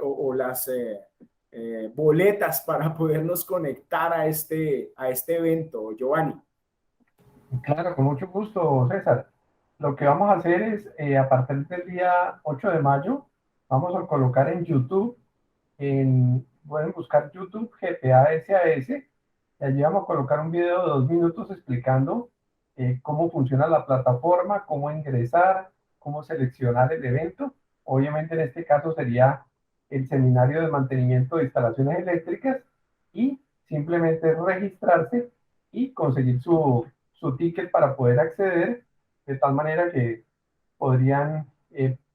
o las boletas para podernos conectar a este evento, Giovanni. Claro, con mucho gusto, César. Lo que vamos a hacer es, a partir del día 8 de mayo, vamos a colocar en YouTube, pueden buscar YouTube GPA SAS, y allí vamos a colocar un video de 2 minutos explicando cómo funciona la plataforma, cómo ingresar, cómo seleccionar el evento. Obviamente en este caso sería el seminario de mantenimiento de instalaciones eléctricas y simplemente registrarse y conseguir su ticket para poder acceder, de tal manera que podrían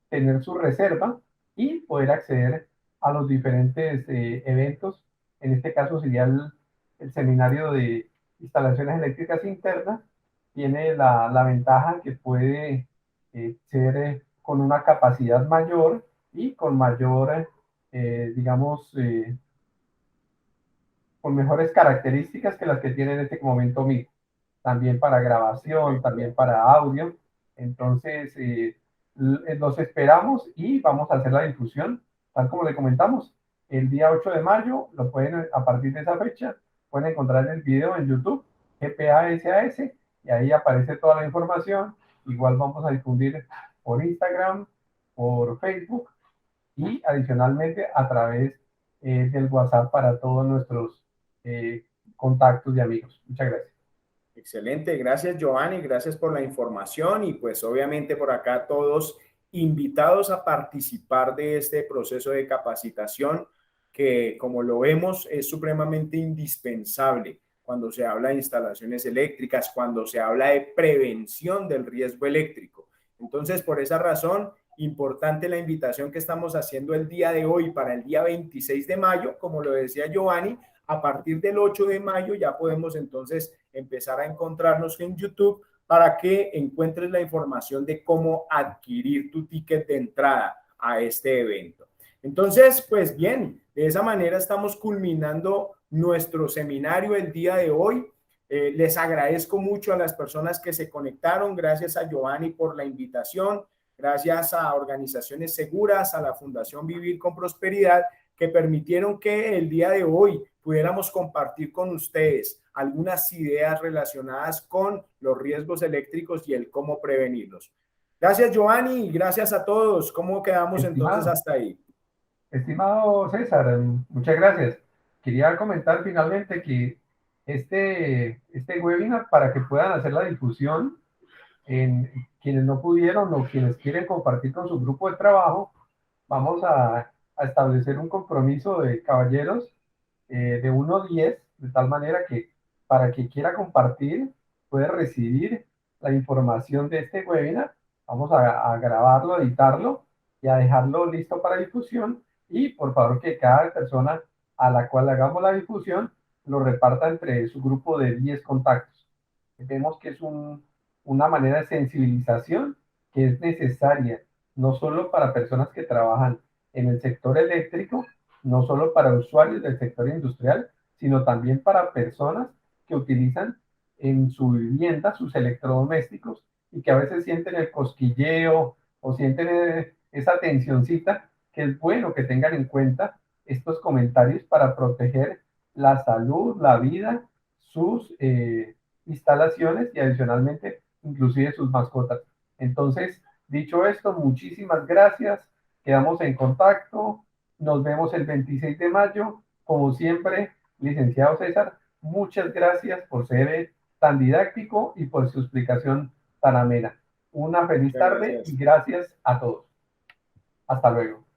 tener su reserva y poder acceder a los diferentes eventos. En este caso sería el seminario de instalaciones eléctricas internas, tiene la ventaja que puede ser con una capacidad mayor y con mayor, digamos, con mejores características que las que tiene en este momento MIG. También para grabación, también para audio. Entonces, los esperamos y vamos a hacer la difusión, tal como le comentamos. El día 8 de mayo, lo pueden, a partir de esa fecha, pueden encontrar el video en YouTube, GPA-SAS, y ahí aparece toda la información. Igual vamos a difundir por Instagram, por Facebook y adicionalmente a través del WhatsApp para todos nuestros contactos y amigos. Muchas gracias. Excelente, gracias Giovanni, gracias por la información y pues obviamente por acá todos invitados a participar de este proceso de capacitación que como lo vemos es supremamente indispensable cuando se habla de instalaciones eléctricas, cuando se habla de prevención del riesgo eléctrico. Entonces, por esa razón, importante la invitación que estamos haciendo el día de hoy para el día 26 de mayo, como lo decía Giovanni, a partir del 8 de mayo ya podemos entonces empezar a encontrarnos en YouTube para que encuentres la información de cómo adquirir tu ticket de entrada a este evento. Entonces, pues bien, de esa manera estamos culminando nuestro seminario el día de hoy. Les agradezco mucho a las personas que se conectaron. Gracias a Giovanni por la invitación. Gracias a Organizaciones Seguras, a la Fundación Vivir con Prosperidad, que permitieron que el día de hoy pudiéramos compartir con ustedes algunas ideas relacionadas con los riesgos eléctricos y el cómo prevenirlos. Gracias, Giovanni, y gracias a todos. ¿Cómo quedamos entonces hasta ahí? Estimado César, muchas gracias. Quería comentar finalmente que este webinar, para que puedan hacer la difusión, en quienes no pudieron o quienes quieren compartir con su grupo de trabajo, vamos a establecer un compromiso de caballeros de 1 a 10, de tal manera que para quien quiera compartir puede recibir la información de este webinar. Vamos a grabarlo, editarlo y a dejarlo listo para difusión, y por favor que cada persona a la cual hagamos la difusión lo reparta entre su grupo de 10 contactos. Vemos que es una manera de sensibilización que es necesaria, no solo para personas que trabajan en el sector eléctrico, no solo para usuarios del sector industrial, sino también para personas que utilizan en su vivienda sus electrodomésticos y que a veces sienten el cosquilleo o sienten esa tensioncita, que es bueno que tengan en cuenta estos comentarios para proteger la salud, la vida, sus instalaciones y adicionalmente inclusive sus mascotas. Entonces, dicho esto, muchísimas gracias, quedamos en contacto, nos vemos el 26 de mayo, como siempre, licenciado César, muchas gracias por ser tan didáctico y por su explicación tan amena. Una feliz tarde y gracias a todos. Hasta luego.